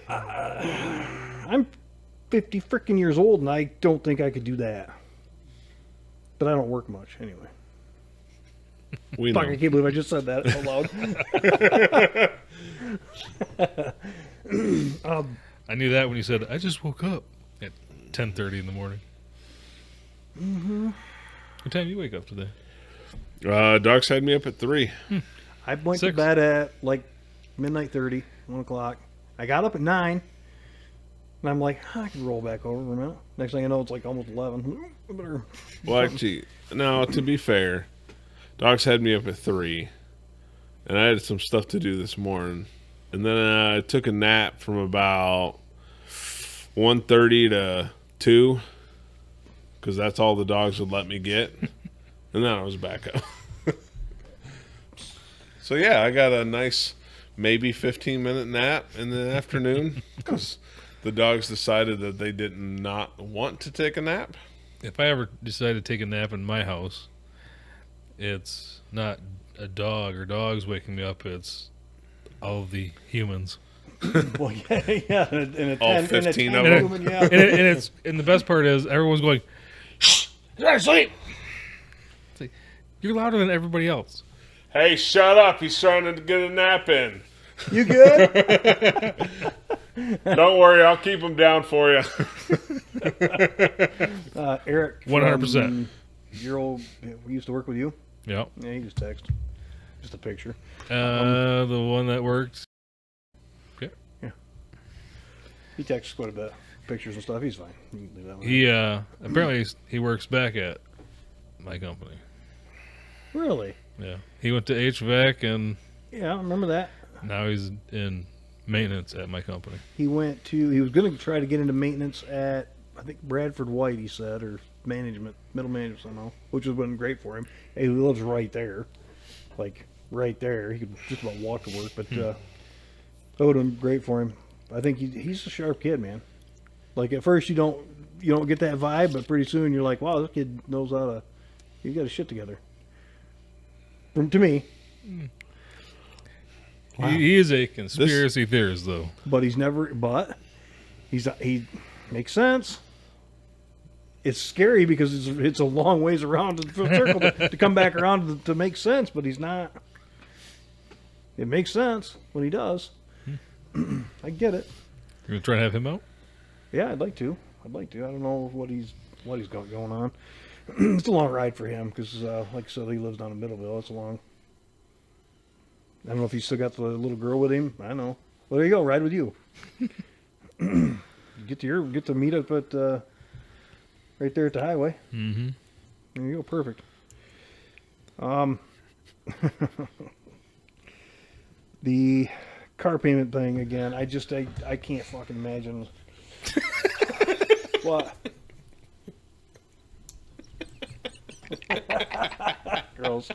I'm 50 freaking years old, and I don't think I could do that. But I don't work much anyway. We know. Fuck, I can't believe I just said that out loud. I knew that when you said, I just woke up at 10:30 in the morning. What time do you wake up today? Docs had me up at 3. I went to 6. bed at like midnight 30, 1 o'clock. I got up at 9, and I'm like, I can roll back over for a minute. Next thing I know, it's like almost 11. Well, actually, no, to be fair, Docs had me up at 3, and I had some stuff to do this morning. And then I took a nap from about 1:30 to 2, because that's all the dogs would let me get. And then I was back up. So, yeah, I got a nice maybe 15-minute nap in the afternoon because the dogs decided that they did not want to take a nap. If I ever decide to take a nap in my house, it's not a dog or dogs waking me up. It's all of the humans. Well, yeah. And all 15 of them. Human, yeah. And the best part is everyone's going, shh, they're asleep. It's like, you're louder than everybody else. Hey, shut up. He's trying to get a nap in. You good? Don't worry. I'll keep him down for you. Eric. 100%. Your old, we used to work with you? Yeah. Yeah, he just texted. Just a picture. The one that worked. Yeah. Yeah. He texts quite a bit. Pictures and stuff. He's fine. You can leave that one. He, apparently he works back at my company. Really? Yeah. He went to HVAC and Yeah, I remember that. now he's in maintenance at my company. He was going to try to get into maintenance at, I think, Bradford White, he said, or middle management somehow, which would have been great for him. He lives right there. Like, right there. He could just about walk to work, but that would have been great for him. I think he's a sharp kid, man. Like, at first you don't get that vibe, but pretty soon you're like, wow, this kid knows how to, he got his shit together. To me. Wow. He is a conspiracy theorist, though. But he makes sense. It's scary because it's a long ways around the circle to come back around to make sense, but he's not. It makes sense when he does. I get it. You're going to try to have him out? Yeah, I'd like to. I don't know what he's got going on. It's a long ride for him because, like I said, he lives down in Middleville. It's a long. I don't know if he's still got the little girl with him. I don't know. Well, there you go. Ride with you. Get to meet up at right there at the highway. Mm-hmm. There you go. Perfect. The car payment thing again. I can't fucking imagine. What? Gross.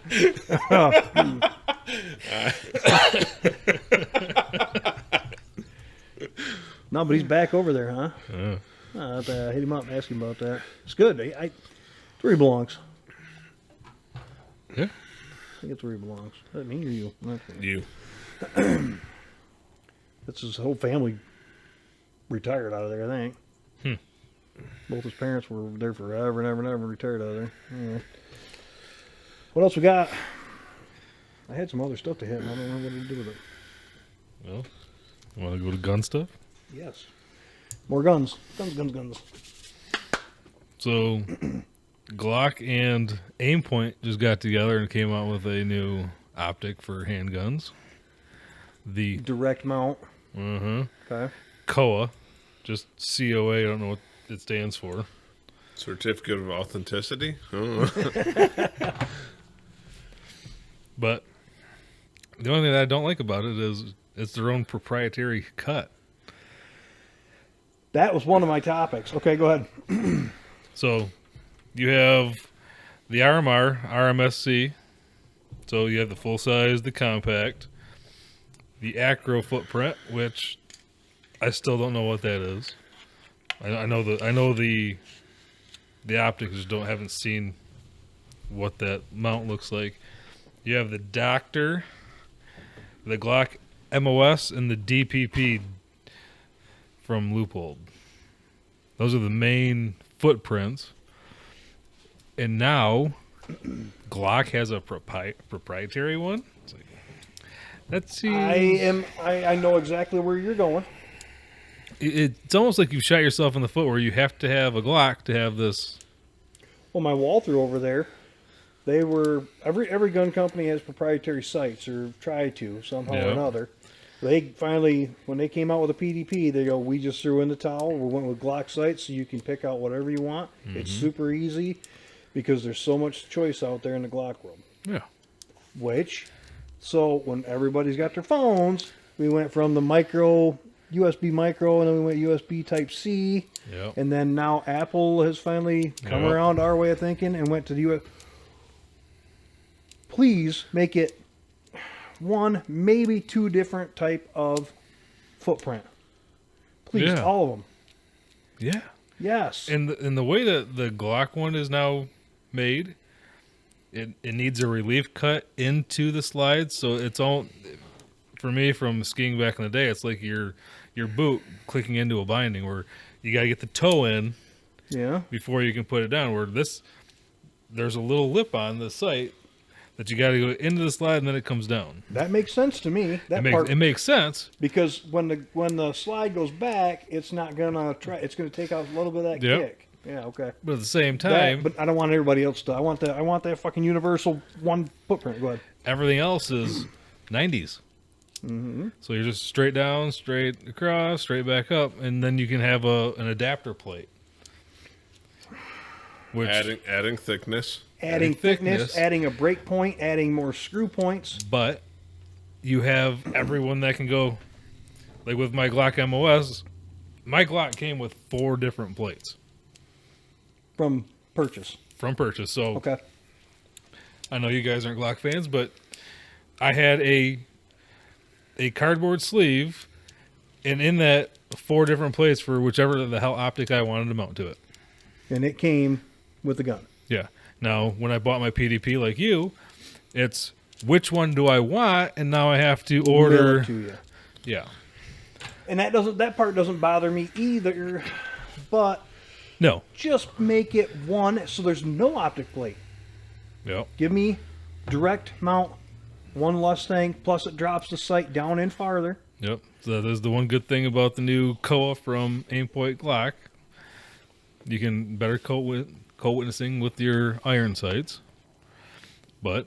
No, but he's back over there, huh? I'll have to hit him up and ask him about that. It's good. It's where he belongs. Yeah. I think it's where he belongs. Is that me or you? Okay. You. That's his whole family retired out of there, I think. Both his parents were there forever and ever and ever, retired out of there. Yeah. What else we got? I had some other stuff to hit, and I don't know what to do with it. Well, you want to go to gun stuff? Yes. More guns. Guns. So, Glock and Aimpoint just got together and came out with a new optic for handguns. The Direct mount. Okay. COA, just COA. I don't know what it stands for. Certificate of authenticity? But the only thing that I don't like about it is it's their own proprietary cut. That was one of my topics. Okay, go ahead. So you have the RMR, RMSC. So you have the full size, the compact, the acro footprint, which I still don't know what that is. I know the optics, just haven't seen what that mount looks like. You have the Doctor, the Glock MOS, and the DPP from Loophole. Those are the main footprints. And now Glock has a proprietary one. It's like, that seems... I know exactly where you're going. It's almost like you've shot yourself in the foot where you have to have a Glock to have this. Well, my Walther over there, they were every gun company has proprietary sights or try to somehow or another. They finally, when they came out with a PDP, they go, we just threw in the towel. We went with Glock sights, so you can pick out whatever you want. It's super easy because there's so much choice out there in the Glock world. Yeah. So when everybody's got their phones, we went from the USB micro, and then we went USB Type C. Yep. And then now Apple has finally come around our way of thinking and went to the USB. Please make it one, maybe two different type of footprint. Please, all of them. Yeah. Yes. And the way that the Glock one is now made, it needs a relief cut into the slides, so it's all, for me, from skiing back in the day, it's like your boot clicking into a binding where you got to get the toe in before you can put it down, where there's a little lip on the sight that you got to go into the slide and then it comes down. That makes sense to me. It makes sense because when the slide goes back, it's not gonna try. It's gonna take out a little bit of that kick. Yeah, okay. But at the same time, but I don't want everybody else to. I want that fucking universal one footprint. Go ahead. Everything else is 90s. Mm-hmm. So you're just straight down, straight across, straight back up, and then you can have an adapter plate. Which, adding thickness. Adding thickness, adding a break point, adding more screw points. But you have everyone that can go, like with my Glock MOS, my Glock came with 4 different plates. From purchase. So okay. I know you guys aren't Glock fans, but I had a cardboard sleeve, and in that 4 different plates for whichever the hell optic I wanted to mount to it. And it came with the gun. Yeah. Now, when I bought my PDP like you, it's which one do I want, and now I have to order. Mail it to you. Yeah. And that part doesn't bother me either, but no, just make it one so there's no optic plate. Yep. Give me direct mount, one less thing, plus it drops the sight down in farther. Yep. So that is the one good thing about the new COA from Aimpoint Glock. You can better coat co-witnessing with your iron sights. But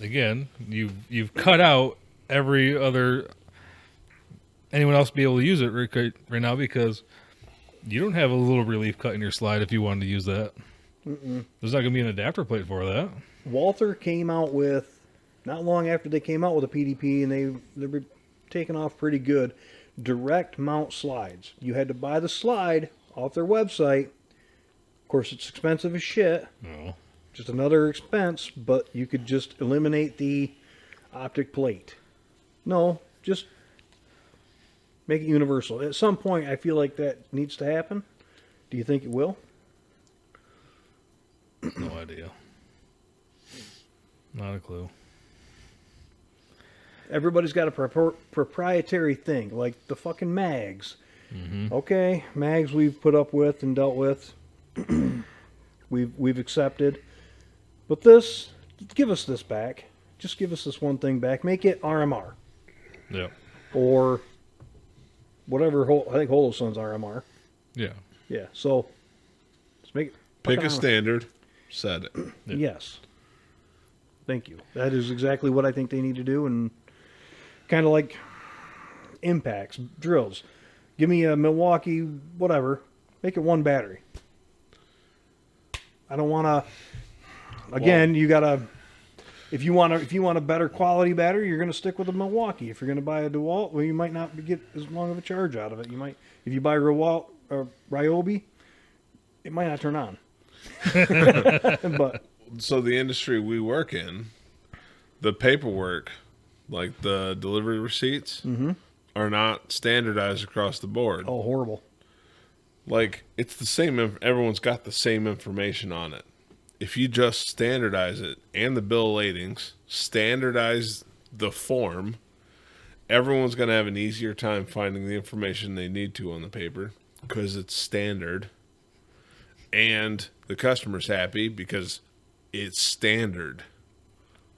again, you've cut out every other anyone else be able to use it right now because you don't have a little relief cut in your slide if you wanted to use that. There's not going to be an adapter plate for that. Walther came out with, not long after they came out with a PDP, and they were taking off pretty good, direct mount slides. You had to buy the slide off their website. Of course, it's expensive as shit. No. Just another expense, but you could just eliminate the optic plate. No, just make it universal. At some point, I feel like that needs to happen. Do you think it will? No idea. Not a clue. Everybody's got a proprietary thing, like the fucking mags. Mm-hmm. Okay, mags we've put up with and dealt with. we've accepted. But this, give us this back. Just give us this one thing back. Make it RMR. Yeah. Or whatever, I think Holoson's RMR. Yeah. Yeah, so let's make it. Pick a RMR. standard, set it. Yeah. Yes. Thank you. That is exactly what I think they need to do, and kind of like impacts, drills. Give me a Milwaukee, whatever. Make it one battery. I don't want to. Again, you gotta. If you want a better quality battery, you're gonna stick with a Milwaukee. If you're gonna buy a DeWalt, well, you might not get as long of a charge out of it. You might, if you buy DeWalt or Ryobi, it might not turn on. But So the industry we work in, the paperwork, like the delivery receipts, are not standardized across the board. oh, horrible. Like, it's the same, everyone's got the same information on it. If you just standardize it and the bill of ladings, standardize the form, everyone's going to have an easier time finding the information they need to on the paper because it's standard. And the customer's happy because it's standard.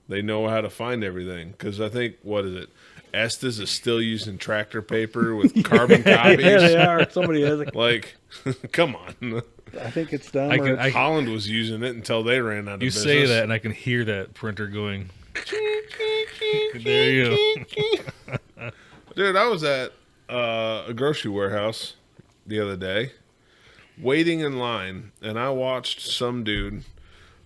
They know how to find everything. Because I think, what is it? Estes is still using tractor paper with carbon copies. Yeah, they are. Somebody has it. Like, come on. I think it's them. I or can- it's- Holland was using it until they ran out of You business. say that, and I can hear that printer going. There you go. Dude, I was at a grocery warehouse the other day, waiting in line, and I watched some dude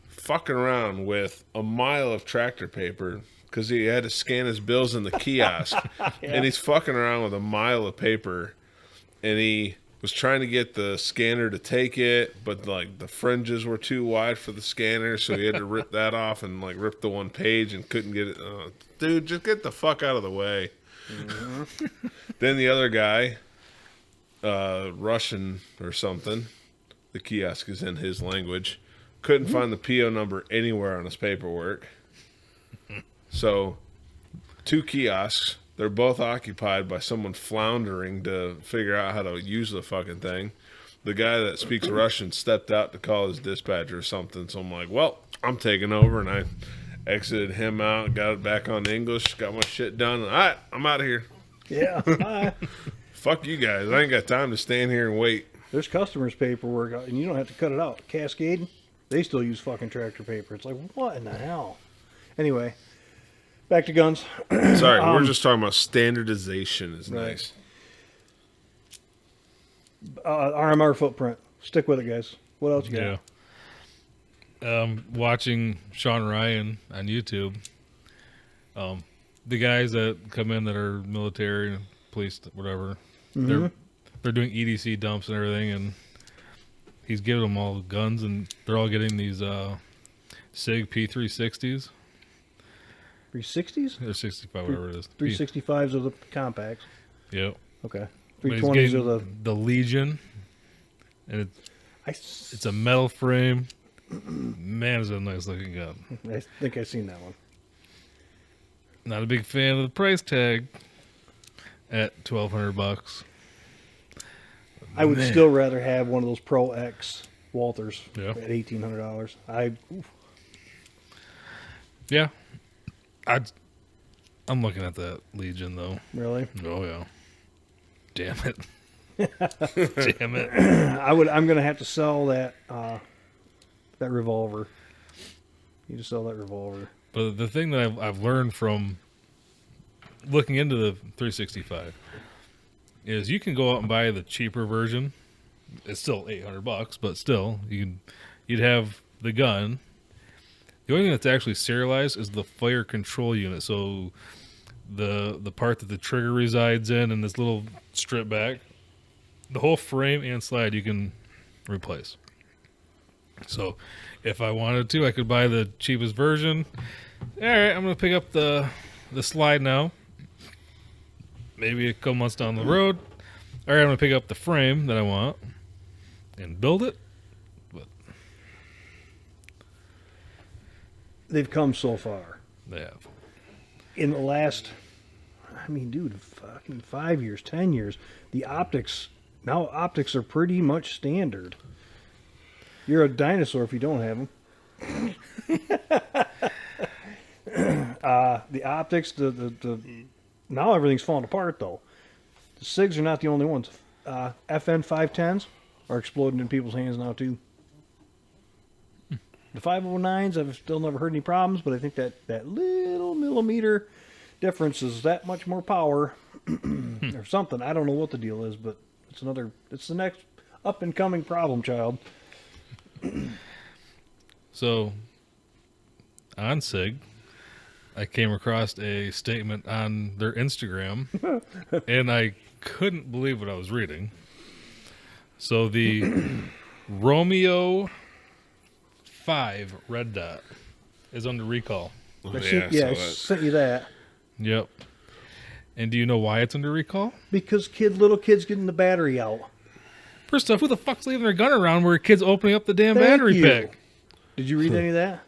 fucking around with a mile of tractor paper because he had to scan his bills in the kiosk. And he's fucking around with a mile of paper, and he was trying to get the scanner to take it, but like the fringes were too wide for the scanner, so he had to rip that off and like rip the one page and couldn't get it. Dude, just get the fuck out of the way. Then the other guy, Russian or something, the kiosk is in his language, couldn't find the PO number anywhere on his paperwork. So, 2 kiosks, they're both occupied by someone floundering to figure out how to use the fucking thing. The guy that speaks Russian stepped out to call his dispatcher or something, so I'm like, well, I'm taking over, and I exited him out, got it back on English, got my shit done. All right, I'm out of here. Yeah. Fuck you guys. I ain't got time to stand here and wait. There's customers' paperwork, and you don't have to cut it out. Cascade, they still use fucking tractor paper. It's like, what in the hell? Anyway, back to guns. Sorry, we're just talking about standardization is Right. nice. RMR footprint. Stick with it, guys. What else you got? Yeah. Watching Sean Ryan on YouTube. The guys that come in that are military, police, whatever, they're doing EDC dumps and everything, and he's giving them all guns, and they're all getting these SIG P360s. 360s? Or 65, whatever it is. 365s are the compacts. Yep. Okay. But he's 320s getting are the Legion, and I it's a metal frame. Man, is that a nice looking gun. think I've seen that one. Not a big fan of the price tag at $1,200. I would Man. still rather have one of those Pro X Walthers Yeah. at $1,800. Yeah, I'm looking at that Legion though. Really? Oh yeah. Damn it. Damn it. I'm gonna have to sell that that revolver. You just sell that revolver. But the thing that I've learned from looking into the 365 is you can go out and buy the cheaper version. It's still $800, but still you'd have the gun. The only thing that's actually serialized is the fire control unit. So the part that the trigger resides in and this little strip back, the whole frame and slide you can replace. So if I wanted to, I could buy the cheapest version. All right, I'm going to pick up the slide now. Maybe a couple months down the road. All right, I'm going to pick up the frame that I want and build it. But They've come so far. they have. In the last, I mean, dude, fucking 5 years, 10 years, the optics, now optics are pretty much standard. You're a dinosaur if you don't have them. The optics, the now everything's falling apart though. The SIGs are not the only ones. FN 510s are exploding in people's hands now too. The 509s, I've still never heard any problems, but I think that little millimeter difference is that much more power or something. I don't know what the deal is, but it's the next up and coming problem child. So on SIG, I came across a statement on their Instagram, and I couldn't believe what I was reading. So the Romeo 5 red dot is under recall. Oh, I yeah, sent you that. Yep. And do you know why it's under recall? Because little kids getting the battery out. First off, who the fuck's leaving their gun around where a kid's opening up the damn Thank battery you. pack? Did you read any of that?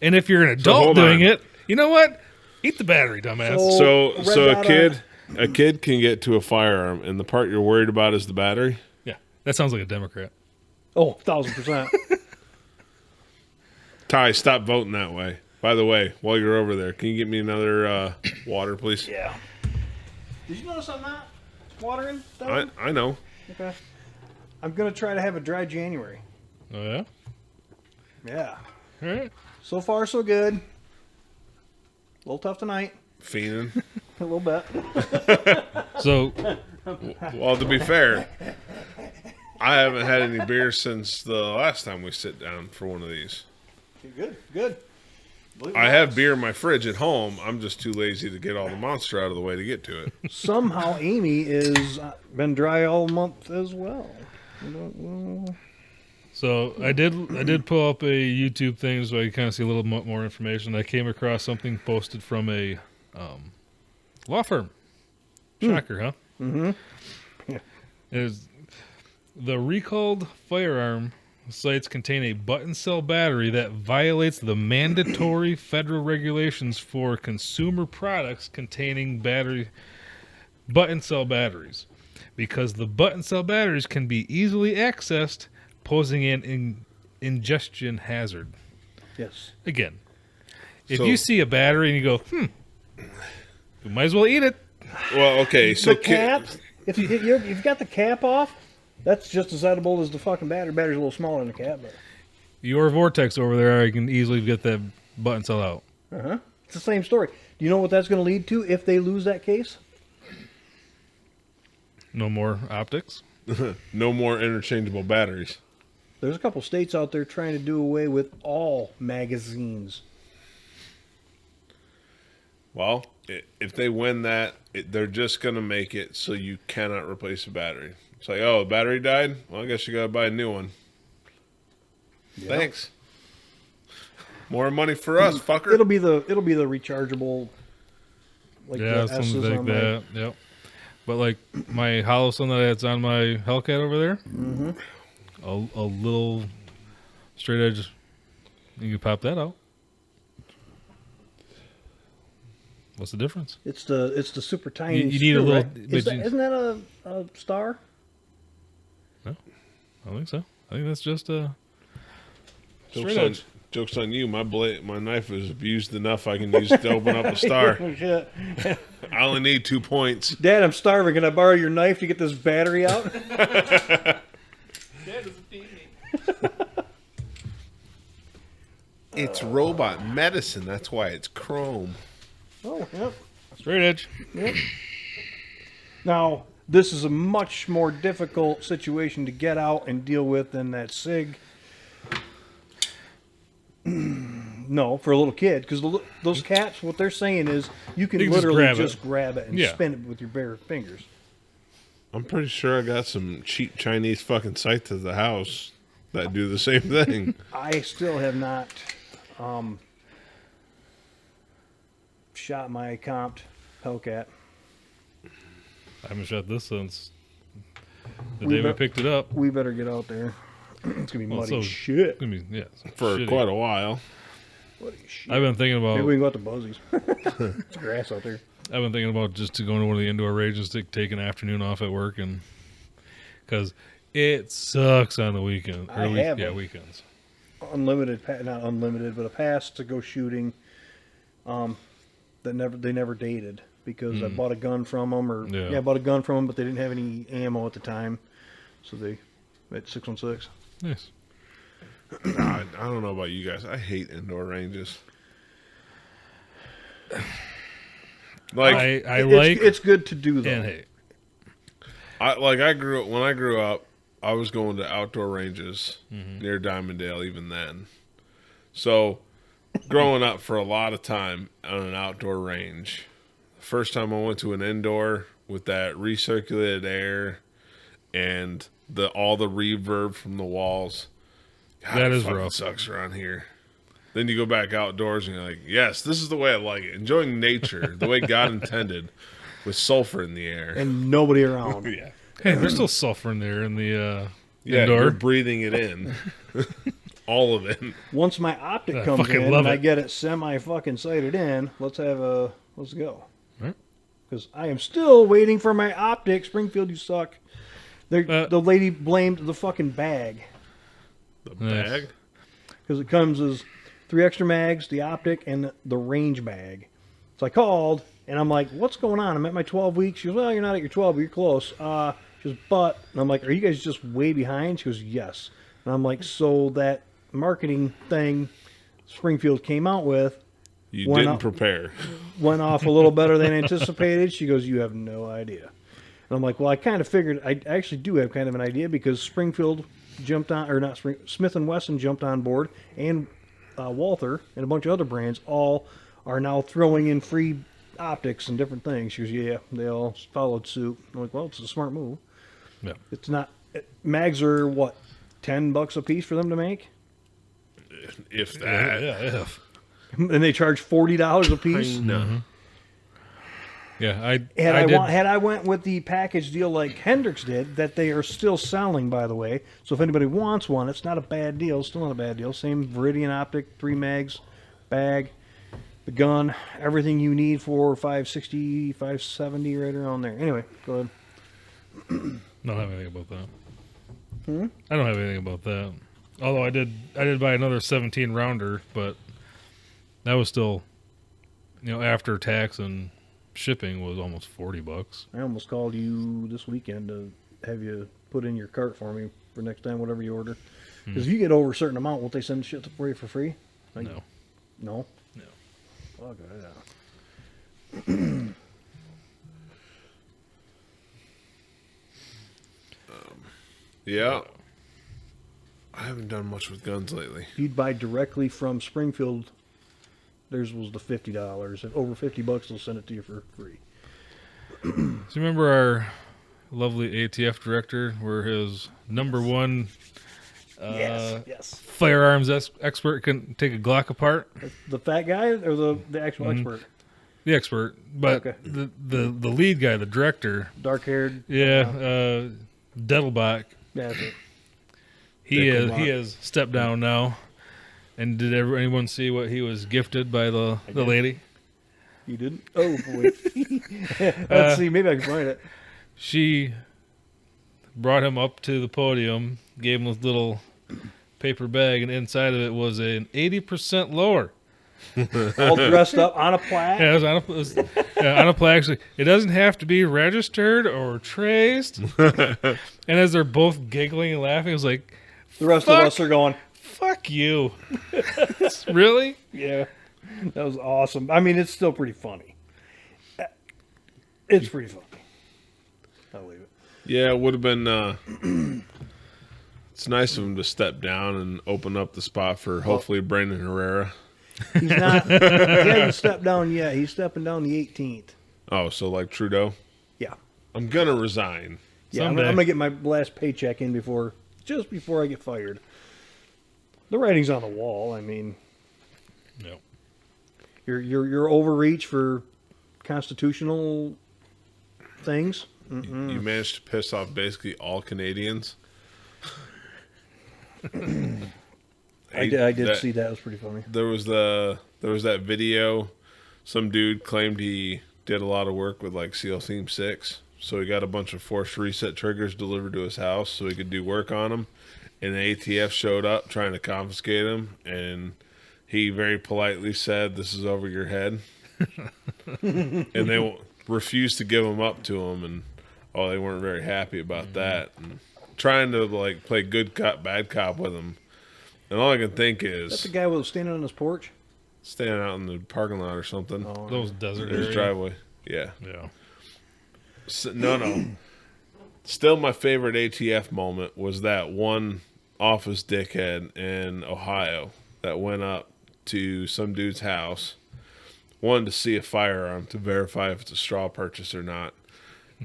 And if you're an adult hold doing on. it, you know what? Eat the battery, dumbass. So red dot a kid can get to a firearm, and the part you're worried about is the battery. Yeah, that sounds like a Democrat. Oh, 1,000%. Ty, stop voting that way. By the way, while you're over there, can you get me another water, please? Yeah. Did you notice I'm not watering? Down? I know. Okay. I'm going to try to have a dry January. Oh, yeah? Yeah. All right. So far, so good. A little tough tonight. Fiending. A little bit. So, Well, to be fair, I haven't had any beer since the last time we sit down for one of these. Good. Good. I have beer in my fridge at home. I'm just too lazy to get all the Monster out of the way to get to it. Somehow Amy is been dry all month as well. so I did pull up a YouTube thing so I could kind of see a little more information. I came across something posted from a law firm. Shocker, huh? Mm-hmm. Yeah. Is the recalled firearm sites contain a button cell battery that violates the mandatory federal regulations for consumer products containing button cell batteries, because the button cell batteries can be easily accessed, posing an ingestion hazard. Yes. Again, if So- you see a battery and you go, you might as well eat it. Well, okay, so The cap, if you've got the cap off, that's just as edible as the fucking battery. Battery's a little smaller than the cap, but Your Vortex over there, I can easily get that button cell out. it's the same story. Do you know what that's going to lead to if they lose that case? No more optics. no more interchangeable batteries. There's a couple states out there trying to do away with all magazines. Well, if they win that, they're just going to make it so you cannot replace the battery. It's like, oh, the battery died? Well, I guess you got to buy a new one. Yep. Thanks. More money for us, fucker. It'll be the rechargeable. Like Yeah, the S's something like on that. Yep. But like my hollow sun that's on my Hellcat over there, a little straight edge, you can pop that out. What's the difference? It's the super tiny. You need a screw, little- right? but Isn't that a star? No, I don't think so. I think that's just a Joke's straight on, edge. joke's on you. My knife is abused enough I can use it to open up a star. Oh, shit. I only need 2 points. Dad, I'm starving. Can I borrow your knife to get this battery out? Dad doesn't feed me. It's robot medicine. That's why it's chrome. Oh, yep. Straight edge. Yep. Now, this is a much more difficult situation to get out and deal with than that SIG. No, for a little kid, because those caps, what they're saying is you can You can literally just grab it and Yeah. spin it with your bare fingers. I'm pretty sure I got some cheap Chinese fucking sights at the house that do the same thing. I still have not shot my comped Hellcat. I haven't shot this since the We day we bet- picked it up. We better get out there. It's gonna be Well, muddy so- as shit. It's gonna be, yeah, For shitty. quite a while. Muddy as shit. I've been thinking about. Maybe we can go out to Buzzies. It's grass out there. I've been thinking about just to go to one of the indoor ranges to take an afternoon off at work, and because it sucks on the weekend. I have yeah, them. weekends. Unlimited, not unlimited, but a pass to go shooting. They never dated because I bought a gun from them, or Yeah. I bought a gun from them, but they didn't have any ammo at the time, so they at 616. Nice. I don't know about you guys. I hate indoor ranges. Like I like it's good to do though. and hate. I grew up, I was going to outdoor ranges near Diamonddale even then. So growing up for a lot of time on an outdoor range. The first time I went to an indoor with that recirculated air and all the reverb from the walls. God, That it is fucking rough. sucks around here. Then you go back outdoors and you're like, yes, this is the way I like it. Enjoying nature the way God intended, with sulfur in the air. And nobody around. Yeah. Hey, there's still sulfur in there in the Yeah, indoor. you're breathing it in. All of it. Once my optic I comes fucking in love and I it. get it semi fucking sighted in, let's go. Right. Because I am still waiting for my optic. Springfield, you suck. The lady blamed the fucking bag. The Nice. bag. Because it comes as 3 extra mags, the optic, and the range bag. So I called, and I'm like, what's going on? I'm at my 12 weeks. She goes, well, you're not at your 12, but you're close. She goes, but, and I'm like, are you guys just way behind? She goes, yes. And I'm like, so that marketing thing Springfield came out with You Why didn't not? prepare. went off a little better than anticipated. She goes, you have no idea. And I'm like, well, I kind of figured, I actually do have kind of an idea because Springfield jumped on, or not Smith & Wesson jumped on board, and Walther and a bunch of other brands all are now throwing in free optics and different things. She goes, yeah, they all followed suit. I'm like, well, it's a smart move. Yeah. It's not, mags are what, $10 a piece for them to make? If that. Yeah. And they charge $40 a piece? No. Yeah, I Had I went with the package deal like Hendrix did, that they are still selling, by the way. So if anybody wants one, it's not a bad deal. Still not a bad deal. Same Viridian optic, 3 mags, bag, the gun, everything you need for 560, 570, right around there. Anyway, go ahead. don't have anything about that. I don't have anything about that. Although I did buy another 17 rounder, but that was still, after tax and shipping was almost $40. I almost called you this weekend to have you put in your cart for me for next time, whatever you order. Because if you get over a certain amount, won't they send shit for you for free? Like, No. No? No. Fuck yeah. Yeah. I haven't done much with guns lately. If you'd buy directly from Springfield, theirs was the $50. If over $50, they'll send it to you for free. So you remember our lovely ATF director, where his number one Yes. firearms expert couldn't take a Glock apart? The fat guy or the actual expert? The expert, but Okay. the lead guy, the director, Dark haired. Dettelbach, Yeah, that's it. he Dickelbach. has stepped down now. And did anyone see what he was gifted by the did. lady? You didn't? Oh, boy. Let's see. Maybe I can find it. She brought him up to the podium, gave him this little paper bag, and inside of it was an 80% lower. All dressed up on a plaque. Yeah, it was on a plaque. Actually, it doesn't have to be registered or traced. And as they're both giggling and laughing, it was like, The rest Fuck. of us are going, Fuck you. Really? Yeah, that was awesome. I mean, it's still pretty funny. It's pretty funny. I'll leave it. Yeah, it would have been. It's nice of him to step down and open up the spot for hopefully Brandon Herrera. He's not. He hasn't stepped down yet. He's stepping down the 18th. Oh, so like Trudeau? Yeah. I'm gonna resign. Yeah, I'm Someday. gonna get my last paycheck in before I get fired. The writing's on the wall. I mean, No. you're overreach for constitutional things. You managed to piss off basically all Canadians. I did see that. It was pretty funny. There was that video. Some dude claimed he did a lot of work with like SEAL Team 6, so he got a bunch of forced reset triggers delivered to his house so he could do work on them. And the ATF showed up trying to confiscate him, and he very politely said, "This is over your head." And they refused to give them up to him, and they weren't very happy about that. And trying to like play good cop, bad cop with him. And all I can think That's is the guy who was standing on his porch. standing out in the parking lot or something. Oh, Those desert In his areas. driveway. Yeah. Yeah. No. Still, my favorite ATF moment was that one office dickhead in Ohio that went up to some dude's house, wanted to see a firearm to verify if it's a straw purchase or not.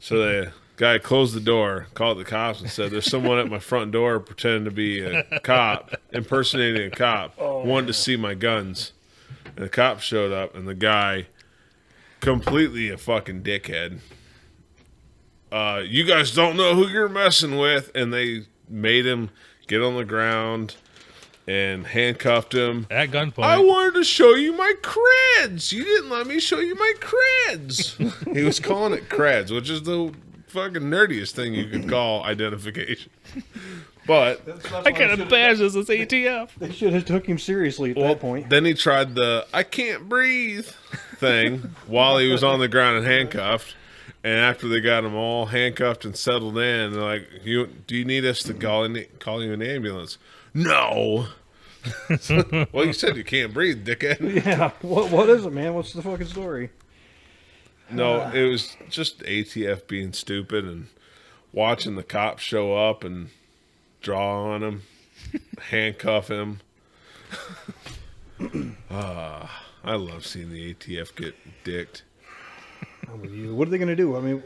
So the guy closed the door, called the cops, and said, "There's someone at my front door pretending to be a cop, impersonating a cop, wanted to see my guns." And the cops showed up, and the guy, completely a fucking dickhead. You guys don't know who you're messing with. And they made him get on the ground and handcuffed him. At gunpoint. I wanted to show you my creds. You didn't let me show you my creds. He was calling it creds, which is the fucking nerdiest thing you could call identification. But I got a badge as this ATF. They should have took him seriously at that point. then he tried the "I can't breathe" thing while he was on the ground and handcuffed. And after they got him all handcuffed and settled in, they're like, "Do you need us to call you an ambulance?" No. Well, you said you can't breathe, dickhead. Yeah. What is it, man? What's the fucking story? No, it was just ATF being stupid and watching the cops show up and draw on him, handcuff him. I love seeing the ATF get dicked. I'm with you. What are they going to do? I mean,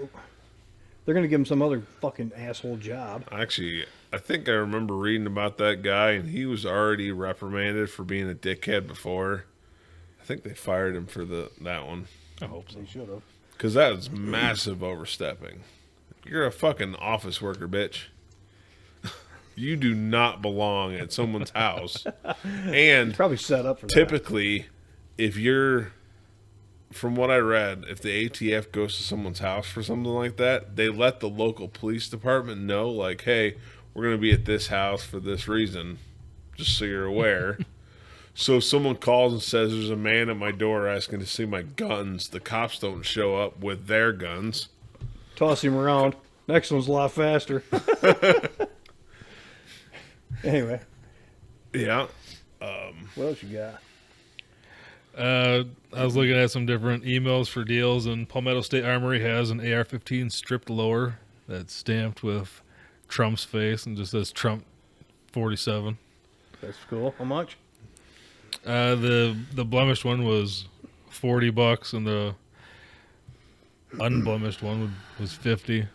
they're going to give him some other fucking asshole job. Actually, I think I remember reading about that guy, and he was already reprimanded for being a dickhead before. I think they fired him for that one. I hope so. They should have. Because that is massive overstepping. You're a fucking office worker, bitch. You do not belong at someone's house. And Probably set up for that. typically, if you're, from what I read, if the ATF goes to someone's house for something like that, they let the local police department know, like, "Hey, we're going to be at this house for this reason, just so you're aware." So if someone calls and says, "There's a man at my door asking to see my guns," the cops don't show up with their guns. Toss him around. Next one's a lot faster. Anyway, Yeah. what else you got? I was looking at some different emails for deals, and Palmetto State Armory has an AR-15 stripped lower that's stamped with Trump's face and just says Trump 47. That's cool. How much? The blemished one was $40, and the unblemished one was $50.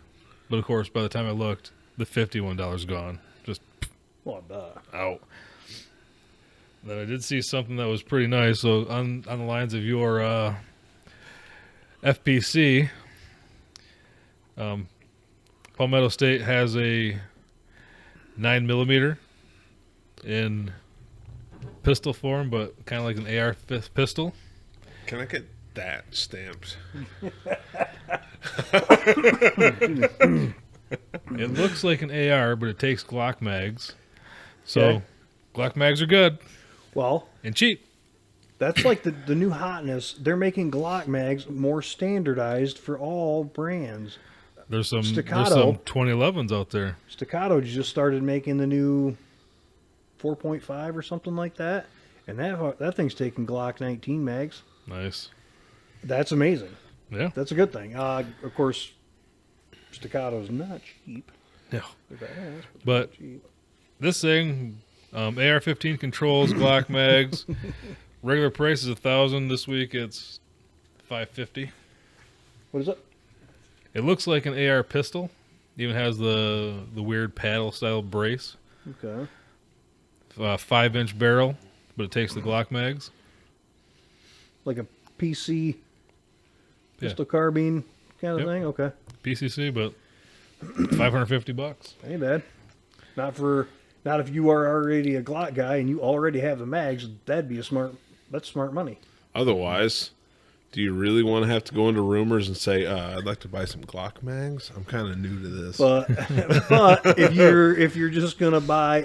But of course, by the time I looked, the $51 gone. Just Well, duh. out. Then I did see something that was pretty nice. So on the lines of your FPC, Palmetto State has a 9mm in pistol form, but kind of like an AR pistol. Can I get that stamped? It looks like an AR, but it takes Glock mags. So Okay. Glock mags are good Well, and cheap. that's like the new hotness. They're making Glock mags more standardized for all brands. There's some Staccato. 2011s out there. Staccato just started making the new 4.5 or something like that, and that thing's taking Glock 19 mags. Nice. That's amazing. Yeah. That's a good thing. Of course, Staccato's not cheap. No. They're badass, But they're not cheap. this thing, AR-15 controls, Glock mags. Regular price is $1,000. This week it's $550. What is it? It looks like an AR pistol. Even has the weird paddle style brace. Okay. 5-inch barrel, but it takes the Glock mags. Like a PC Yeah. pistol carbine kind of Yep. thing. Okay. PCC, but $550. Ain't bad. Not if you are already a Glock guy and you already have the mags. That's smart money. Otherwise, do you really want to have to go into rumors and say, I'd like to buy some Glock mags? I'm kind of new to this. But but if you're just gonna buy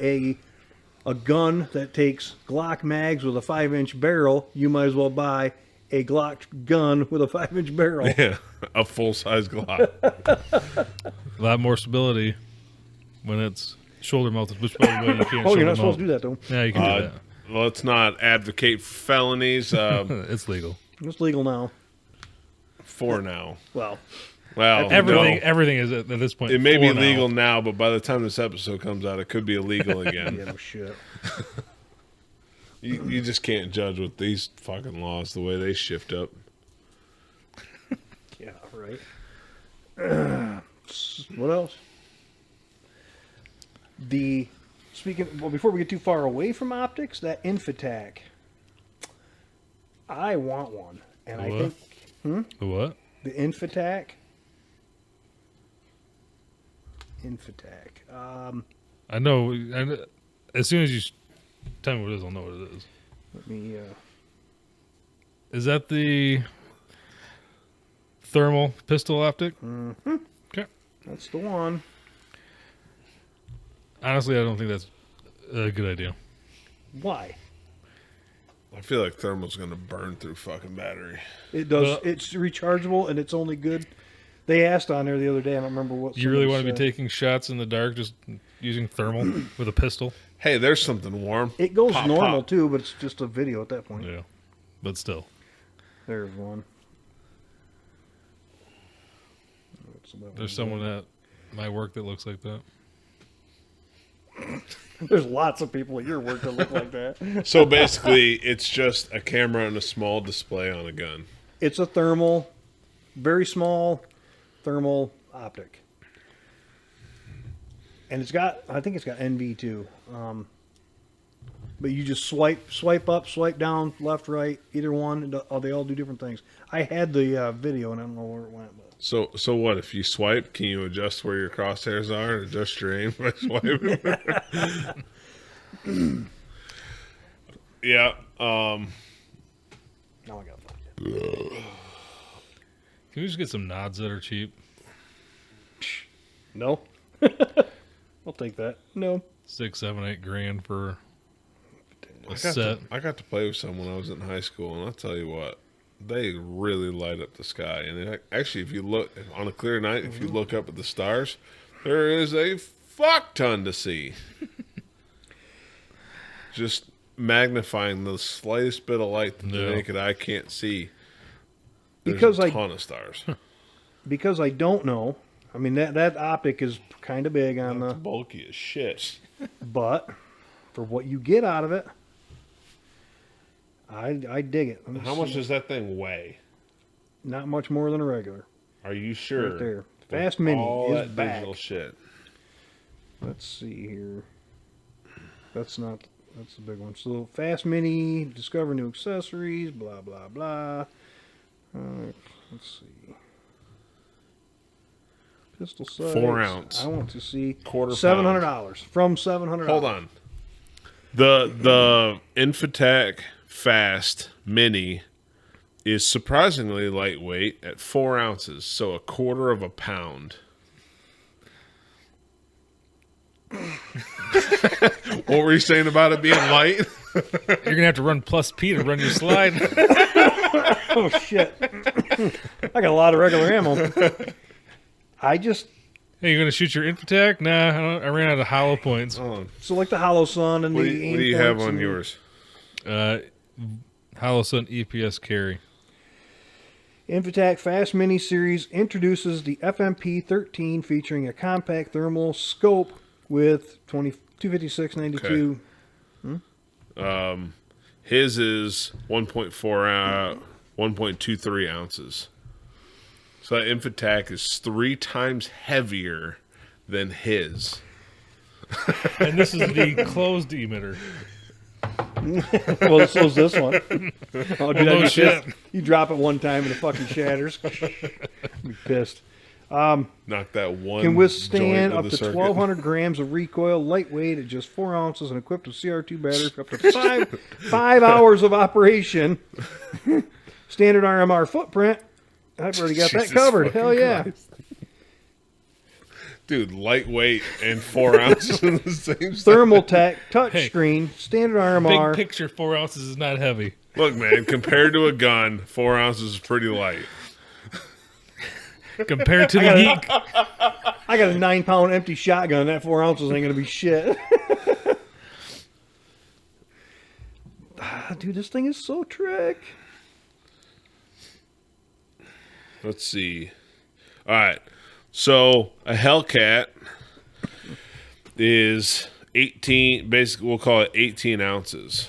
a gun that takes Glock mags with a 5-inch barrel, you might as well buy a Glock gun with a 5-inch barrel. Yeah, a full-size Glock. A lot more stability when it's shoulder mounted, which, by the way, you can't Oh, shoulder you're not mount. supposed to do that though. Yeah, you can do that. Let's not advocate for felonies It's legal. It's legal now. for now. Well, Well, Everything no. everything is at this point. It may be for now. legal now, but by the time this episode comes out, it could be illegal again. yeah, no shit. You just can't judge with these fucking laws the way they shift up. Yeah, right. What else? Before we get too far away from optics, that Infitac. I want one, and I What? think The what? the Infitac. I know. As soon as you tell me what it is, I'll know what it is. Let me. Is that the thermal pistol optic? Mm-hmm. Okay. That's the one. Honestly, I don't think that's a good idea. Why? I feel like thermal's going to burn through fucking battery. It does. Well- It's rechargeable, and it's only good. They asked on there the other day. I don't remember what. You really somebody want to be said. taking shots in the dark just using thermal with a pistol? Hey, there's something warm. It goes Pop, normal pop. too, but it's just a video at that point. Yeah. But still. There's one. There's someone at my work that looks like that. There's lots of people at your work that look like that. So basically, it's just a camera and a small display on a gun. It's a thermal, very small thermal optic, and I think it's got NV too. But you just swipe up, swipe down, left, right, either one. They all do different things. I had the video, and I don't know where it went. But So what? If you swipe, can you adjust where your crosshairs are and adjust your aim by swiping? Yeah. now I got it. Can we just get some nods that are cheap? No, I'll take that. No, 6, 7, 8 grand for a I set. got to play with some when I was in high school, and I'll tell you what, they really light up the sky. And actually, if you look on a clear night, if you look up at the stars, there is a fuck ton to see. Just magnifying the slightest bit of light that the Yeah. naked eye can't see. There's Because a I- ton of stars. because I don't know. I mean that optic is kind of big on It's the, bulky as shit. but for what you get out of it, I dig it. Let me How much see. does that thing weigh? Not much more than a regular. Are you sure? Right there. With Fast Mini all is that back. digital shit. Let's see here. That's the big one. So Fast Mini, discover new accessories, blah blah blah. Let's see. Pistol size. 4 ounce. I want to see Quarter $700 from $700. Hold on. The Infitec Fast Mini is surprisingly lightweight at 4 ounces, so a quarter of a pound. What were you saying about it being light? You're going to have to run plus P to run your slide. Oh shit! I got a lot of regular ammo. Hey, you're gonna shoot your Infotac? Nah, I ran out of hollow points. Oh, So like the Hollow Sun and what the do you, aim what do you have points on and- yours? Hollow Sun EPS carry. Infotac Fast Mini Series introduces the FMP13 featuring a compact thermal scope with 256.92. His is 1.23 ounces. So that Infotac is 3 times heavier than his. And this is the closed emitter. Well, so is this one. Oh, dude, no I'd be shit. pissed. You drop it one time and it fucking shatters. Be pissed. Knock that one. Can withstand joint up of to the circuit. 1,200 grams of recoil, lightweight at just 4 ounces, and equipped with CR2 battery for up to 5 hours of operation. Standard RMR footprint. I've already got that Jesus covered. fucking Hell yeah. Christ. Dude, lightweight and 4 ounces in the same stuff. Thermaltech Hey. touchscreen, standard RMR. Big picture, 4 ounces is not heavy. Look, man, compared to a gun, 4 ounces is pretty light. Compared to the geek. I got a 9-pound empty shotgun. That 4 ounces ain't gonna be shit. Dude, this thing is so trick. Let's see. All right. So a Hellcat is 18, basically we'll call it 18 ounces.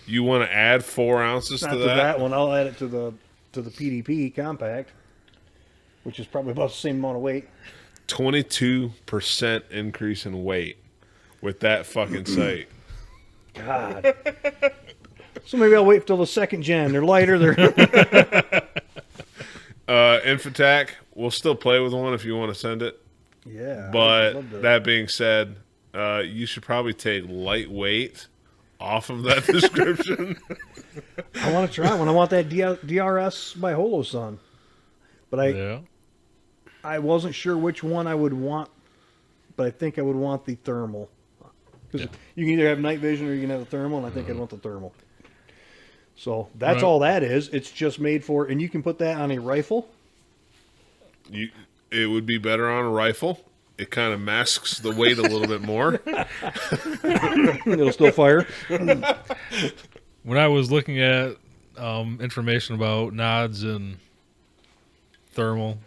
You want to add 4 ounces Not to to that? that one. I'll add it to the PDP compact, which is probably about the same amount of weight. 22% increase in weight with that fucking sight. God. So maybe I'll wait till the second gen. They're lighter. They're Infotac, we'll still play with one if you want to send it. yeah. I'd But love to. that being said, you should probably take lightweight off of that description. I want to try one. I want that DRS by Holosun, but Yeah. I wasn't sure which one I would want. But I think I would want the thermal because you can either have night vision or you can have the thermal, and I think I'd want the thermal. So that's Right. all that is. It's just made for, and you can put that on a rifle. It would be better on a rifle. It kind of masks the weight a little bit more. It'll still fire. When I was looking at information about nods and thermal,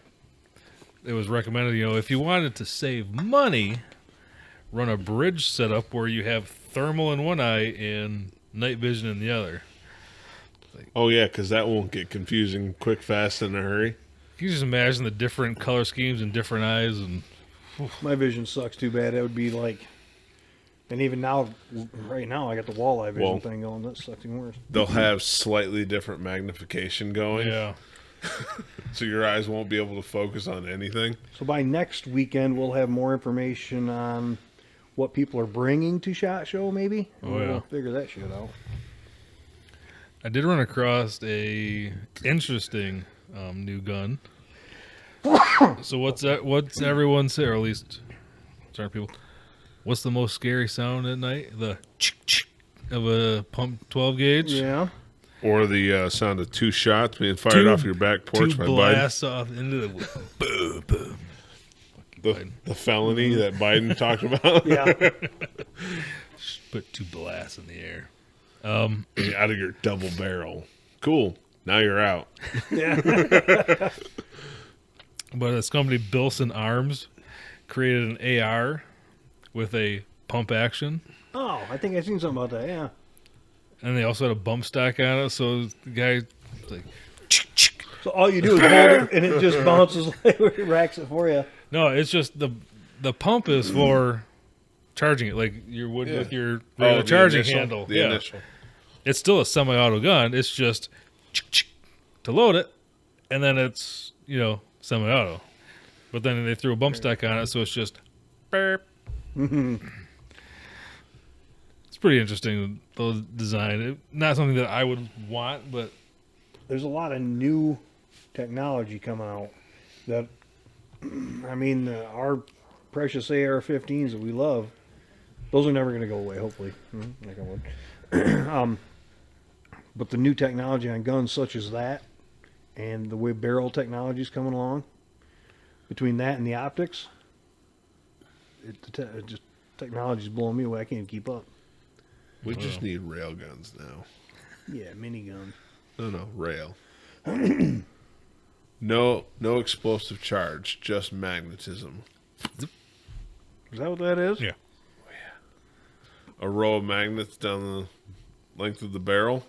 it was recommended, if you wanted to save money, run a bridge setup where you have thermal in one eye and night vision in the other. Oh, yeah, because that won't get confusing quick, fast, in a hurry. You just imagine the different color schemes and different eyes, and My vision sucks too bad. That would be like, and even now, right now, I got the walleye vision Well- thing going. That sucks even worse. They'll have slightly different magnification going, yeah. so your eyes won't be able to focus on anything. So by next weekend, we'll have more information on what people are bringing to SHOT Show, maybe. And Oh, yeah. We'll figure that shit out. I did run across a interesting new gun. So what's everyone say, or at least certain people? What's the most scary sound at night? The chick of a pump 12 gauge. Yeah. Or the sound of 2 shots being fired off your back porch Two by Biden. blasts off into the boom, boom. The felony that Biden talked about. Yeah. Put 2 blasts in the air. Out of your double barrel. Cool. Now you're out. But this company, Bilson Arms, created an AR with a pump action. Oh, I think I've seen something about that. Yeah. And they also had a bump stock on it, so the guy like, So all you do is hold it, and it just bounces, it racks it for you. no, it's just the pump is for charging it, like you would with your regular the charging initial- handle. The Yeah, initial. it's still a semi-auto gun. It's just to load it, and then it's semi-auto. But then they threw a bump stock on it, so it's just burp. It's pretty interesting, the design. Not something that I would want, but There's a lot of new technology coming out that, I mean, our precious AR-15s that we love, those are never going to go away, hopefully. Knock on wood. But the new technology on guns such as that and the way barrel technology is coming along, between that and the optics, technology's blowing me away. I can't keep up. We just need rail guns now. Yeah, minigun. No, rail. No explosive charge, just magnetism. Is that what that is? Yeah. A row of magnets down the length of the barrel,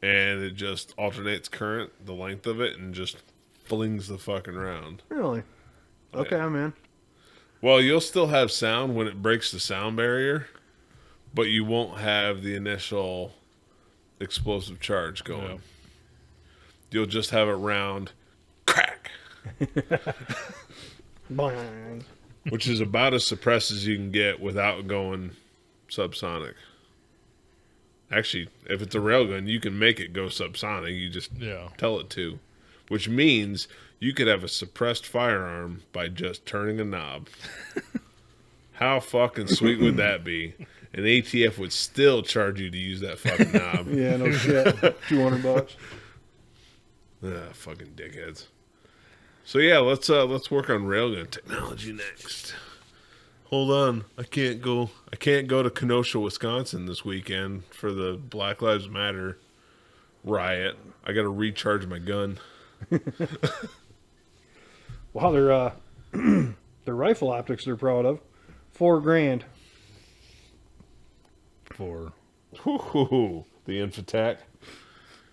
and it just alternates current, the length of it, and just flings the fucking round. Really? Okay, Yeah. I'm in. Well, you'll still have sound when it breaks the sound barrier, but you won't have the initial explosive charge going. Yeah. You'll just have it round, crack, Bang. which is about as suppressed as you can get without going subsonic. Actually, if it's a railgun, you can make it go subsonic. You just tell it to, which means you could have a suppressed firearm by just turning a knob. How fucking sweet would that be? And ATF would still charge you to use that fucking knob. Yeah, no shit. $200. Fucking dickheads. So yeah, let's work on railgun technology next. Hold on, I can't go to Kenosha, Wisconsin this weekend for the Black Lives Matter riot. I got to recharge my gun. Wow, their rifle optics they're proud of. $4,000. For Ooh, the Infatac.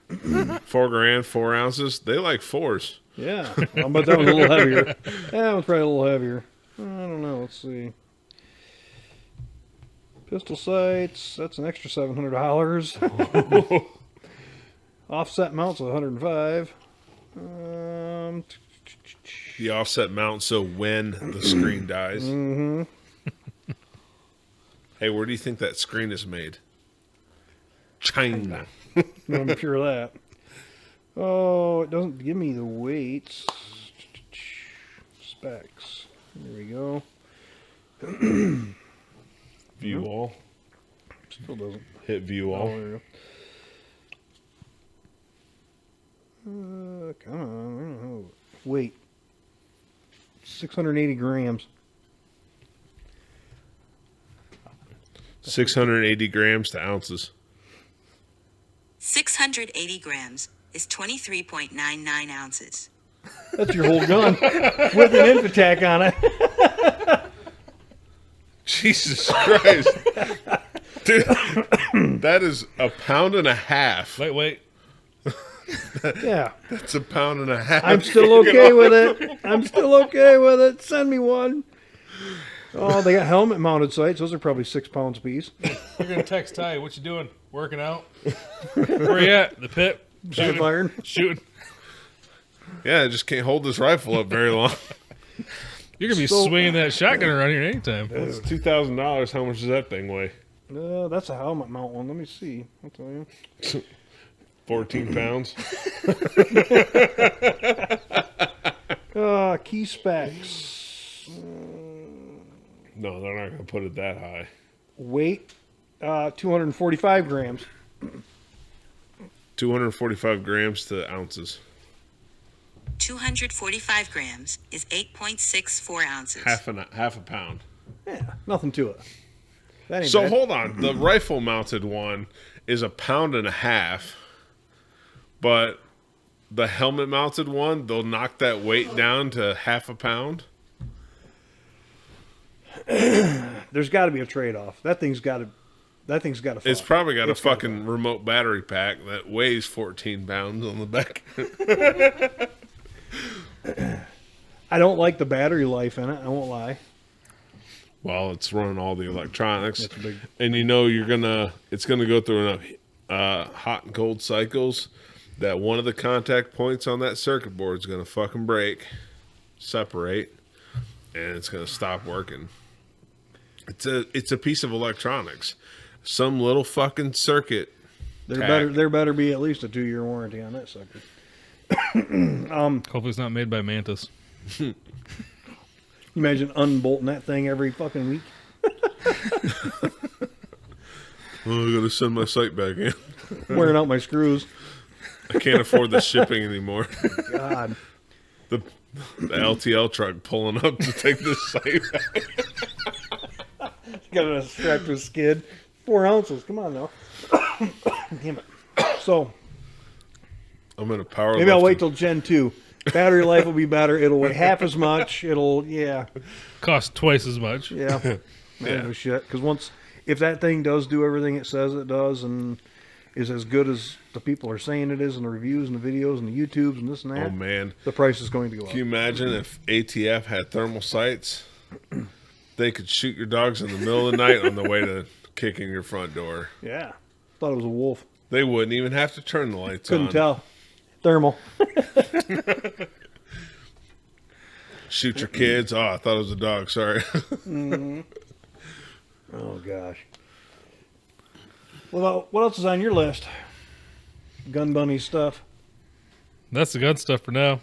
$4,000, 4 ounces. They like fours. Yeah, I bet that was a little heavier. Yeah, that was probably a little heavier. I don't know. Let's see. Pistol sights. That's an extra $700. Offset mounts $105. The offset mount, so when the screen dies. Mm-hmm. Hey, where do you think that screen is made? China. I'm sure of that. Oh, it doesn't give me the weights. Specs. There we go. View all. Still doesn't. Hit view Oh, all. there we go. Come on. Weight. 680 grams. 680 grams to ounces. 680 grams is 23.99 ounces. That's your whole gun with an Infatac on it. Jesus Christ. Dude, that is a pound and a half. wait. Yeah. That's a pound and a half. I'm still okay with it. I'm still okay with it. Send me one. Oh, they got helmet mounted sights. Those are probably 6 pounds a piece. You're gonna text Ty. What you doing? Working out? Where you at? The pit? Shooting iron. Shooting. Yeah, I just can't hold this rifle up very long. You're gonna be So- swinging that shotgun around here anytime. That's $2,000. How much does that thing weigh? That's a helmet mount one. Let me see. I'll tell you. 14 pounds. Key specs. No, they're not going to put it that high. Weight, 245 grams. 245 grams to ounces. 245 grams is 8.64 ounces. Half a pound. Yeah, nothing to it. That ain't So bad. hold on. The rifle mounted one is a pound and a half, but the helmet mounted one, they'll knock that weight down to half a pound. There's got to be a trade-off. That thing's got to. It's probably got It's a gotta fucking remote battery pack that weighs 14 pounds on the back. I don't like the battery life in it. I won't lie. Well, it's running all the electronics, That's a big. and it's gonna go through enough hot and cold cycles that one of the contact points on that circuit board is gonna fucking break, separate, and it's gonna stop working. It's a piece of electronics. Some little fucking circuit. There better be at least a 2-year warranty on that sucker. Hopefully it's not made by Mantis. Imagine unbolting that thing every fucking week. Oh, I gotta send my sight back in. Wearing out my screws. I can't afford the shipping anymore. God. The LTL truck pulling up to take this site. Got a strap to a skid. 4 ounces. Come on now. Damn it. So I'm gonna power. maybe I'll wait till Gen 2. Battery life will be better. It'll weigh half as much. Cost twice as much. Yeah. Man, Yeah. no shit. Because if that thing does do everything it says it does and is as good as the people are saying it is in the reviews and the videos and the YouTubes and this and that, Oh man, the price is going to go up. can you imagine if ATF had thermal sights? They could shoot your dogs in the middle of the night on the way to kicking your front door. Yeah. Thought it was a wolf. They wouldn't even have to turn the lights Couldn't on. tell. Thermal. Shoot your kids. Oh, I thought it was a dog. Sorry. Oh, gosh. Well, what else is on your list? Gun bunny stuff. That's the gun stuff for now.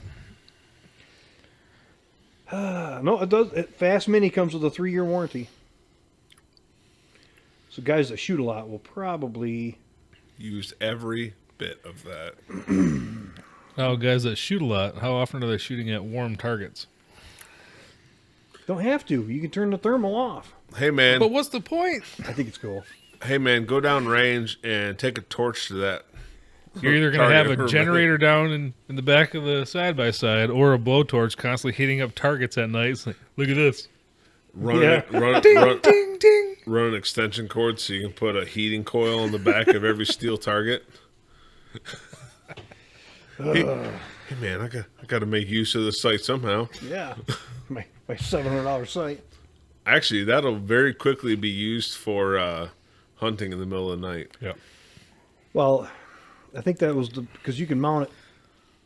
No, it does. Fast Mini comes with a 3-year warranty. So guys that shoot a lot will probably... Used every bit of that. Now, guys that shoot a lot, how often are they shooting at warm targets? Don't have to. You can turn the thermal off. Hey man. But what's the point? I think it's cool. Hey man, go down range and take a torch to that. You're either going to have Target a for generator down in the back of the side-by-side or a blowtorch constantly heating up targets at night. It's like, look at this. Run, Yeah. Ding, ding. run an extension cord so you can put a heating coil on the back of every steel target. Hey man, I got to make use of this site somehow. Yeah. my $700 sight. Actually, that'll very quickly be used for hunting in the middle of the night. Yeah. Well, I think that was because you can mount it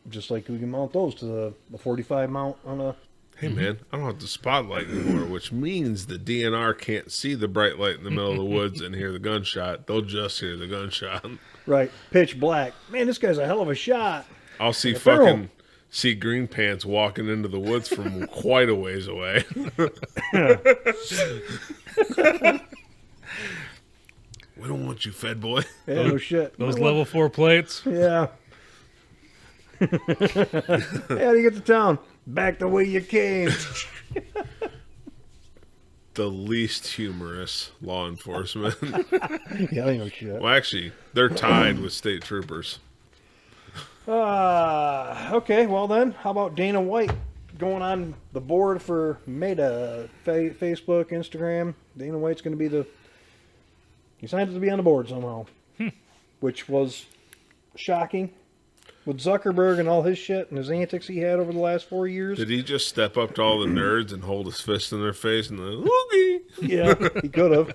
just like we can mount those to the 45 mount on a... Hey man, I don't have the spotlight anymore, which means the DNR can't see the bright light in the middle of the woods and hear the gunshot. They'll just hear the gunshot. Right. Pitch black. Man, this guy's a hell of a shot. I'll see Like a barrel. fucking see green pants walking into the woods from quite a ways away. We don't want you, Fed boy. Yeah, no shit. Those level 4 plates. Yeah. Hey, how do you get to town? Back the way you came. The least humorous law enforcement. Yeah, I know shit. Well, actually, they're tied with state troopers. Okay, well then, how about Dana White going on the board for Meta, Facebook, Instagram? Dana White's going to be he signed up to be on the board somehow, which was shocking. With Zuckerberg and all his shit and his antics he had over the last 4 years. Did he just step up to all the nerds and hold his fist in their face and the loogie? Yeah, he could have.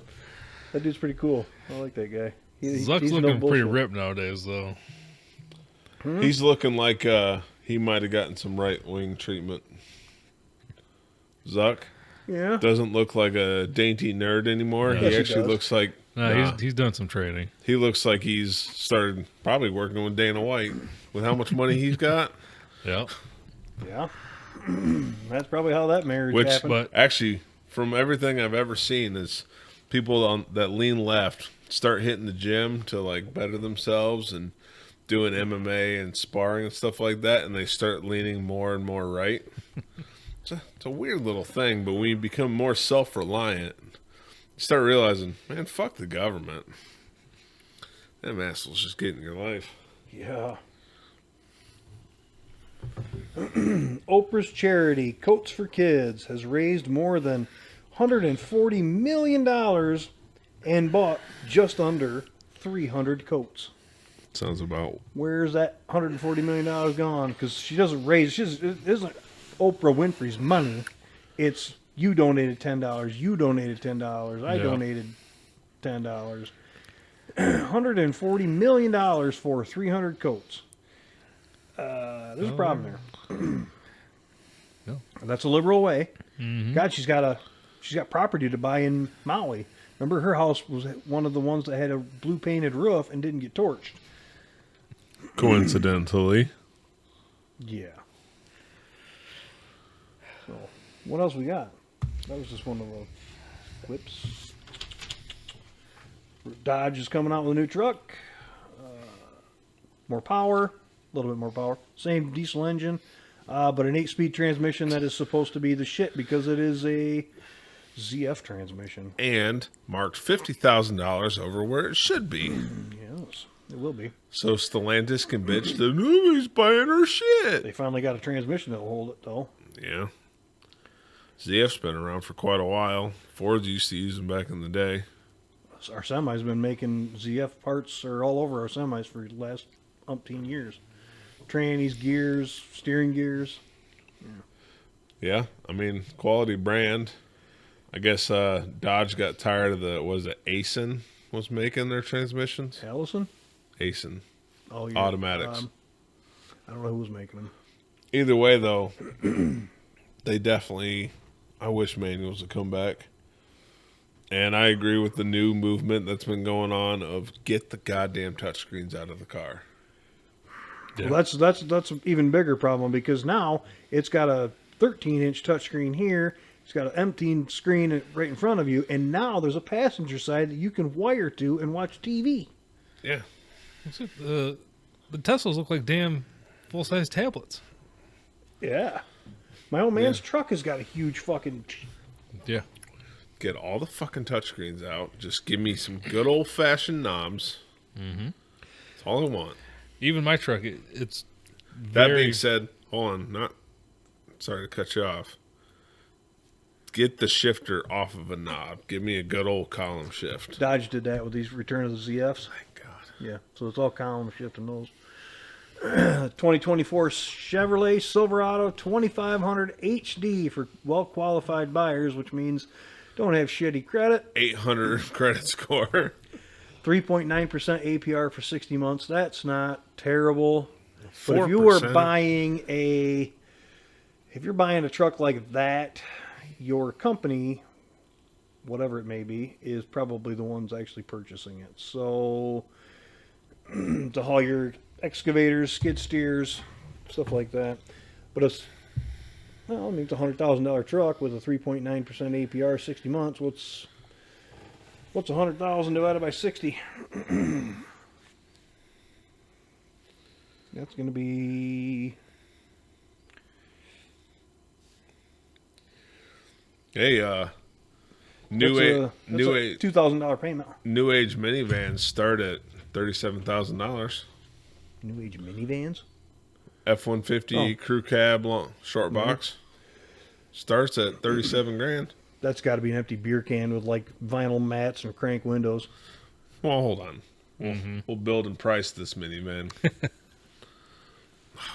That dude's pretty cool. I like that guy. Zuck's he's no looking pretty bullshit. ripped nowadays, though. He's looking like he might have gotten some right-wing treatment. Zuck Yeah. doesn't look like a dainty nerd anymore. Yes, He he actually does. looks like He's done some training. he looks like he's started probably working with Dana White with how much money he's got. Yeah. Yeah. That's probably how that marriage Which, happened. But actually, from everything I've ever seen, is people that lean left start hitting the gym to like better themselves and doing MMA and sparring and stuff like that, and they start leaning more and more right. It's a weird little thing, but when you become more self-reliant, you start realizing, man, fuck the government. Them assholes just get in your life. Yeah. Oprah's charity, Coats for Kids, has raised more than $140 million and bought just under 300 coats. Sounds about Where's that $140 million gone? Because she doesn't raise, it isn't Oprah Winfrey's money. It's you donated $10, you donated $10, I Yeah. donated $10. $140 million for 300 coats. There's a problem there. No. That's a liberal way. Mhm. God, she's got property to buy in Maui. Remember, her house was one of the ones that had a blue painted roof and didn't get torched. coincidentally. Yeah. So, what else we got? That was just one of the clips. Dodge is coming out with a new truck. More power, a little bit more power. Same diesel engine. but an 8-speed transmission that is supposed to be the shit because it is a ZF transmission. And marked $50,000 over where it should be. Yes, it will be. So Stellantis can bitch that nobody's buying our shit. They finally got a transmission that will hold it, though. Yeah. ZF's been around for quite a while. Ford used to use them back in the day. Our semi's been making ZF parts or all over our semis for the last umpteen years. Trannies, gears, steering gears. Yeah, I mean, quality brand. I guess Dodge got tired of Aisin was making their transmissions? Allison? Aisin. Oh, yeah. Automatics. I don't know who was making them. Either way, though, they definitely, I wish manuals would come back. And I agree with the new movement that's been going on of get the goddamn touchscreens out of the car. Yeah. Well, that's an even bigger problem because now it's got a 13-inch touchscreen here. It's got an empty screen right in front of you, and now there's a passenger side that you can wire to and watch TV. Yeah. The Teslas look like damn full-size tablets. Yeah. My old man's truck has got a huge fucking... Yeah. Get all the fucking touchscreens out. Just give me some good old-fashioned knobs. Mm-hmm. That's all I want. Even my truck, it's That very... being said, hold on. Sorry to cut you off. Get the shifter off of a knob. Give me a good old column shift. Dodge did that with these Return of the ZFs. Thank God. Yeah, so it's all column shift in those. 2024 Chevrolet Silverado 2500 HD for well-qualified buyers, which means don't have shitty credit. 800 credit score. 3.9% APR for 60 months. That's not terrible. But 4%. if you were buying if you're buying a truck like that, your company, whatever it may be, is probably the ones actually purchasing it. So to haul your excavators, skid steers, stuff like that. But it's a $100,000 truck with a 3.9% APR, 60 months. What's 100,000 divided by 60? That's going to be... Hey, new age $2,000 payment. new age minivans start at $37,000. New age minivans? F-150 crew cab short box starts at 37 grand. That's got to be an empty beer can with like vinyl mats and crank windows. Well, hold on. We'll build and price this minivan.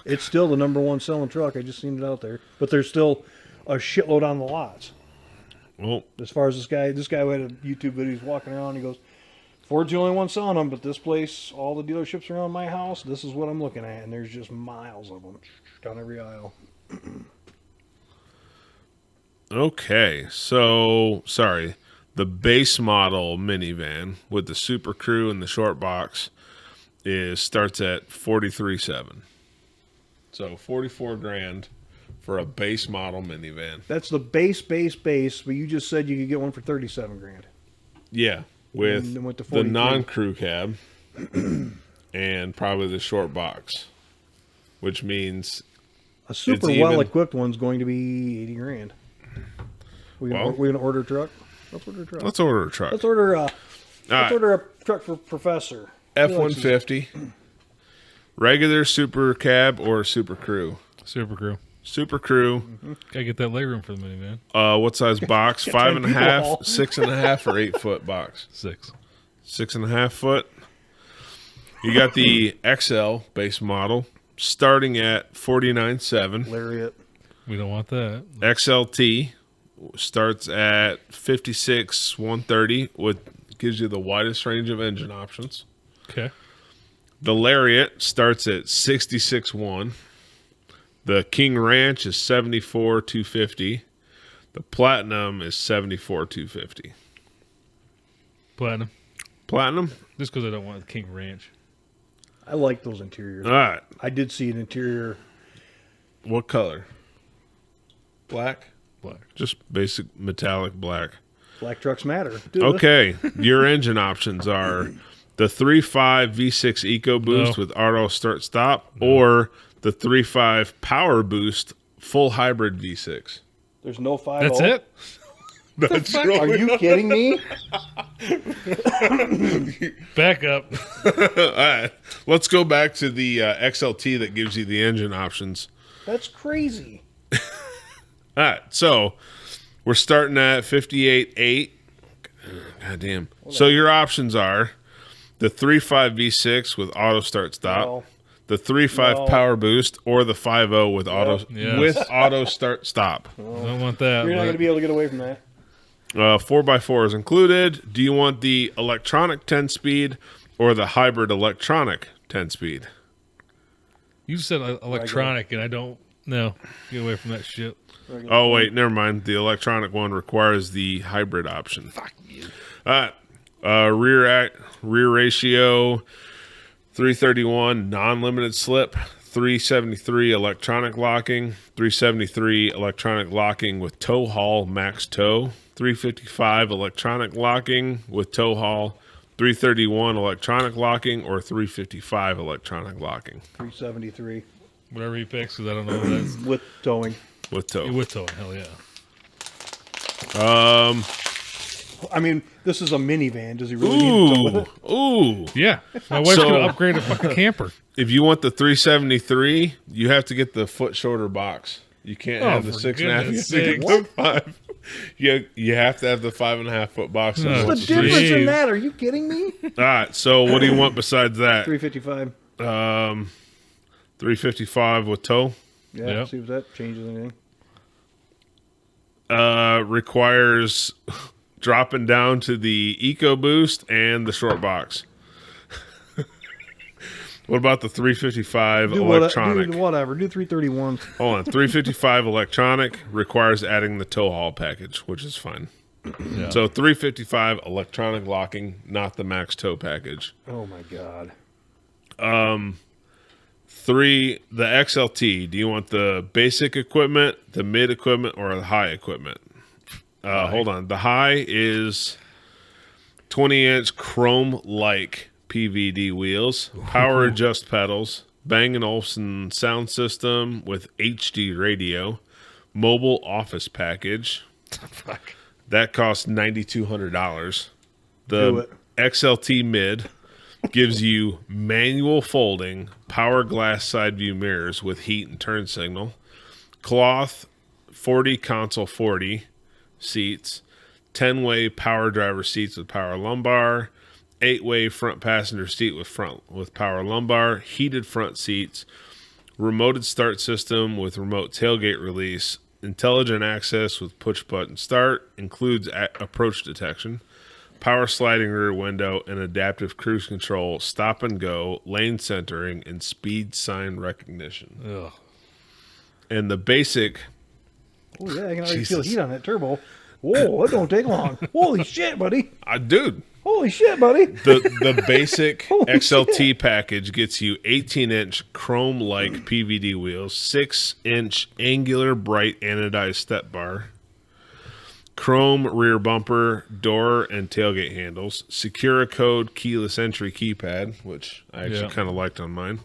It's still the number one selling truck. I just seen it out there, but there's still a shitload on the lots. Well, As far as this guy who had a YouTube video, he's walking around. He goes, "Ford's the only one selling them, but this place, all the dealerships around my house, this is what I'm looking at, and there's just miles of them down every aisle." okay. So, sorry. The base model minivan with the Super Crew and the short box starts at 43.7. So 44 grand for a base model minivan. That's the base, but you just said you could get one for 37 grand. Yeah, with then went to the 43. non-crew cab and probably the short box, which means A super well-equipped one's going to be 80 grand. We're going to order a truck? Let's order a truck. let's order a truck. Let's order a right. order a truck for Professor. F-150, regular super cab or super crew? Super Crew. Super crew. Gotta get that legroom for the minivan. What size box? Get 5.5, 10 6.5, or 8-foot box? 6. 6.5 foot. You got the XL base model starting at 49.7. Lariat. We don't want that. XLT starts at 56,130, which gives you the widest range of engine options. Okay. The Lariat starts at 66.1. The King Ranch is 74,250. The Platinum is 74,250. Platinum. Platinum? Just because I don't want the King Ranch. I like those interiors. All right. I did see an interior. What color? Black? Black. Just basic metallic black. Black trucks matter. Dude, Okay. Your engine options are the 3.5 V6 EcoBoost with auto start stop or the 3.5 Power Boost full hybrid V6. There's no 5. That's it. That's Are you kidding me? Back up. All right. Let's go back to the XLT that gives you the engine options. That's crazy. All right. So we're starting at 58.8. God damn. So your options are the 3.5 V6 with auto start stop, No. the 3.5 No. Power Boost, or the 5.0 with Yes. auto start stop. Don't want that. You're not but- going to be able to get away from that. 4x4 is included. Do you want the electronic 10-speed or the hybrid electronic 10-speed? You said electronic, and I don't. No, get away from that shit. Oh, wait, never mind. The electronic one requires the hybrid option. Fuck you. Rear ratio, 331 non-limited slip, 373 electronic locking, 373 electronic locking with tow haul max tow, 355 electronic locking with tow haul, 331 electronic locking, or 355 electronic locking 373 Whatever he picks, because I don't know what that's. with towing. with tow. With towing, hell yeah. I mean, this is a minivan. Does he really need to tow with Ooh, it? ooh. Yeah, my wife's So- gonna upgrade a fucking camper. If you want the 373, you have to get the foot shorter box. You can't Oh, have the for 6.5. You have goodness to get sakes. the 5. You have to have the 5.5 foot box. No. And What's what's the difference Jeez. in that? Are you kidding me? All right. So what do you want besides that? 355. 355 with tow. Yeah, Yep. see if that changes anything. Requires dropping down to the EcoBoost and the short box. What about the 355 electronic? Do whatever. Do 331. Hold on. 355 electronic requires adding the tow haul package, which is fine. Yeah. So 355 electronic locking, not the max tow package. Oh my god. The XLT. Do you want the basic equipment, the mid equipment, or the high equipment? Hold on. The high is 20-inch chrome-like PVD wheels, power adjust pedals, Bang & Olufsen sound system with HD radio, mobile office package. Fuck. That costs $9,200. Do The it. XLT mid gives you manual folding, power glass side view mirrors with heat and turn signal, cloth 40 console 40 seats, 10-way power driver seats with power lumbar, 8-way front passenger seat with power lumbar, heated front seats, remoted start system with remote tailgate release, intelligent access with push button start, includes approach detection, power sliding rear window, and adaptive cruise control, stop and go, lane centering, and speed sign recognition. Ugh. And the basic, Oh yeah, I can already feel Jesus. heat on that turbo. Whoa, that don't take long. Holy shit, buddy. dude, Holy shit, buddy. the basic Holy XLT package gets you 18-inch chrome-like PVD wheels, 6-inch angular bright anodized step bar, chrome rear bumper, door and tailgate handles, Secura code keyless entry keypad, which I actually Yeah. kind of liked on mine,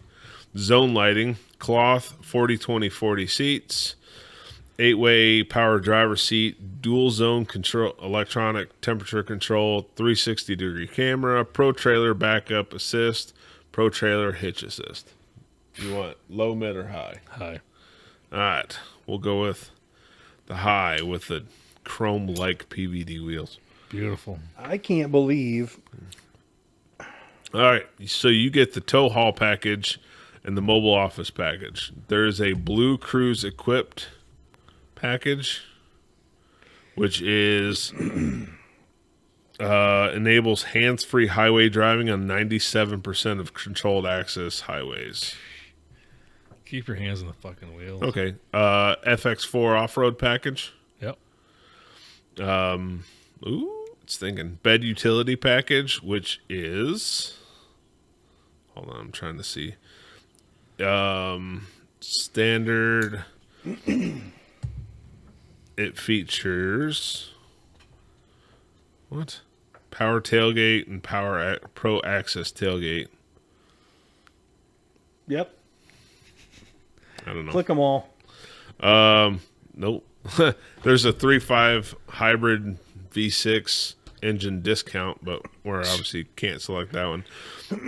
zone lighting, cloth 40-20-40 seats, 8-way power driver seat, dual zone control, electronic temperature control, 360-degree camera, pro trailer backup assist, pro trailer hitch assist. You want low, mid, or high? Hi. All right, we'll go with the high with the chrome-like PVD wheels. Beautiful. I can't believe. All right, so you get the tow haul package and the mobile office package. There is a Blue Cruise equipped package, which is enables hands-free highway driving on 97% of controlled access highways. Keep your hands on the fucking wheels. Okay, FX4 off-road package. Yep. It's thinking bed utility package, which is, hold on, I'm trying to see. Standard. It features what? Power tailgate and pro access tailgate. Yep. I don't know. Click them all. Nope. There's a 3.5 hybrid V6 engine discount, but we're obviously can't select that one.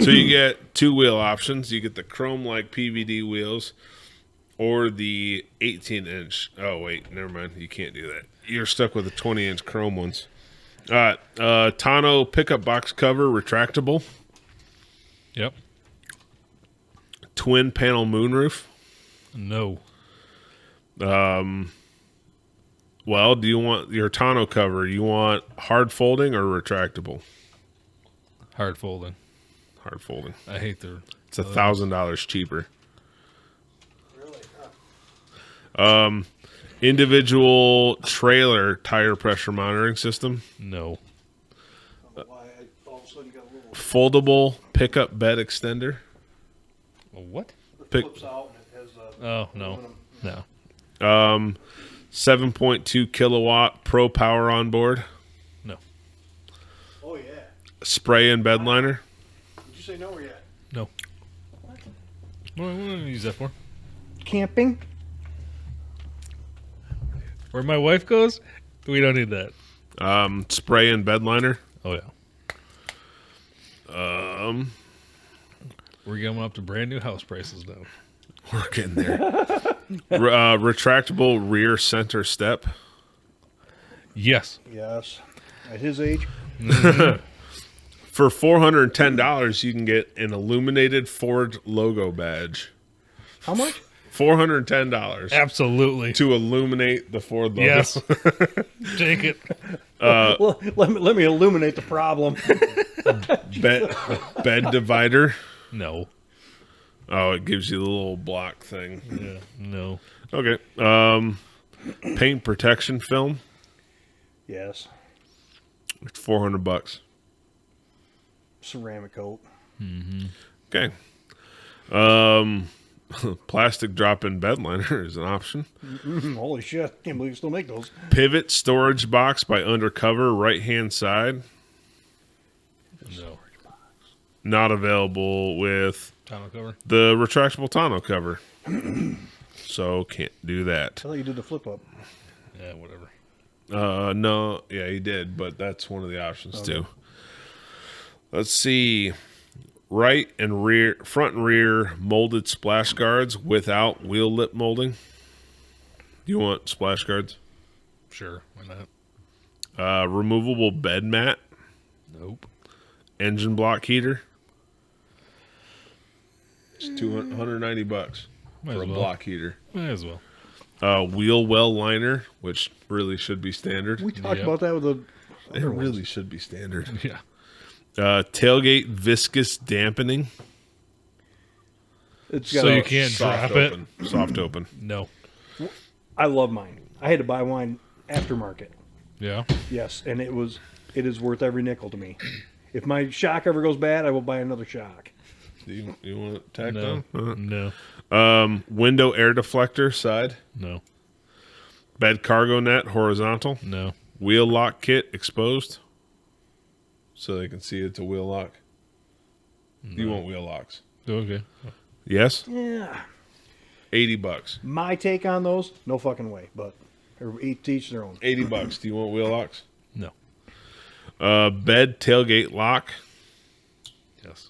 So you get 2 wheel options. You get the chrome-like PVD wheels or the 18-inch. Oh, wait, never mind. You can't do that. You're stuck with the 20-inch chrome ones. All right. Tonneau pickup box cover, retractable. Yep. Twin panel moonroof. No. Well, do you want your tonneau cover? You want hard folding or retractable? Hard folding. Hard folding. I hate their. It's $1,000 cheaper. Really? Individual trailer tire pressure monitoring system. No. Why all of a sudden got a little Foldable pickup bed extender. What? Pick- flips out and it has Oh no. aluminum. No. 7.2 kilowatt pro power on board. No. Oh yeah. Spray and bed liner. Did you say no or yet? No. What do I use that for? Camping? Where my wife goes, we don't need that. Spray and bed liner. Oh yeah. We're going up to brand new house prices now. We're getting there. Retractable rear center step. Yes. Yes. At his age. For $410, you can get an illuminated Ford logo badge. How much? $410 Absolutely. to illuminate the Ford logo. Yes. Take it. Well, let me illuminate the problem. Bed divider. No. Oh, it gives you the little block thing. Yeah. No. Okay. Paint protection film. Yes. It's $400. Ceramic coat. Okay. Plastic drop-in bed liner is an option. Holy shit. Can't believe you still make those. Pivot storage box by Undercover, right-hand side. No. Not available with Tonneau cover. the retractable tonneau cover. So can't do that. I thought you did the flip up. Yeah. Whatever. No, yeah, he did, but that's one of the options too. Let's see. Right and rear, front and rear molded splash guards without wheel lip molding. You want splash guards? Sure. Why not? Removable bed mat, Nope. engine block heater. It's $190 Might for a as well. block heater. Might as well. Wheel well liner, which really should be standard. We talked Yep. about that with the It other ones. really should be standard. Yeah. Tailgate viscous dampening. It's got So a- you can't Soft drop it. open. Soft open. No. I love mine. I had to buy mine aftermarket. Yeah. Yes, and it is worth every nickel to me. If my shock ever goes bad, I will buy another shock. Do you want it tacked No. on? No. Window air deflector side. No. Bed cargo net horizontal. No. Wheel lock kit exposed. So they can see it's a wheel lock. You want wheel locks. Okay. Yes? Yeah. $80. My take on those, no fucking way. But each their own. $80. Do you want wheel locks? No. Bed tailgate lock. Yes.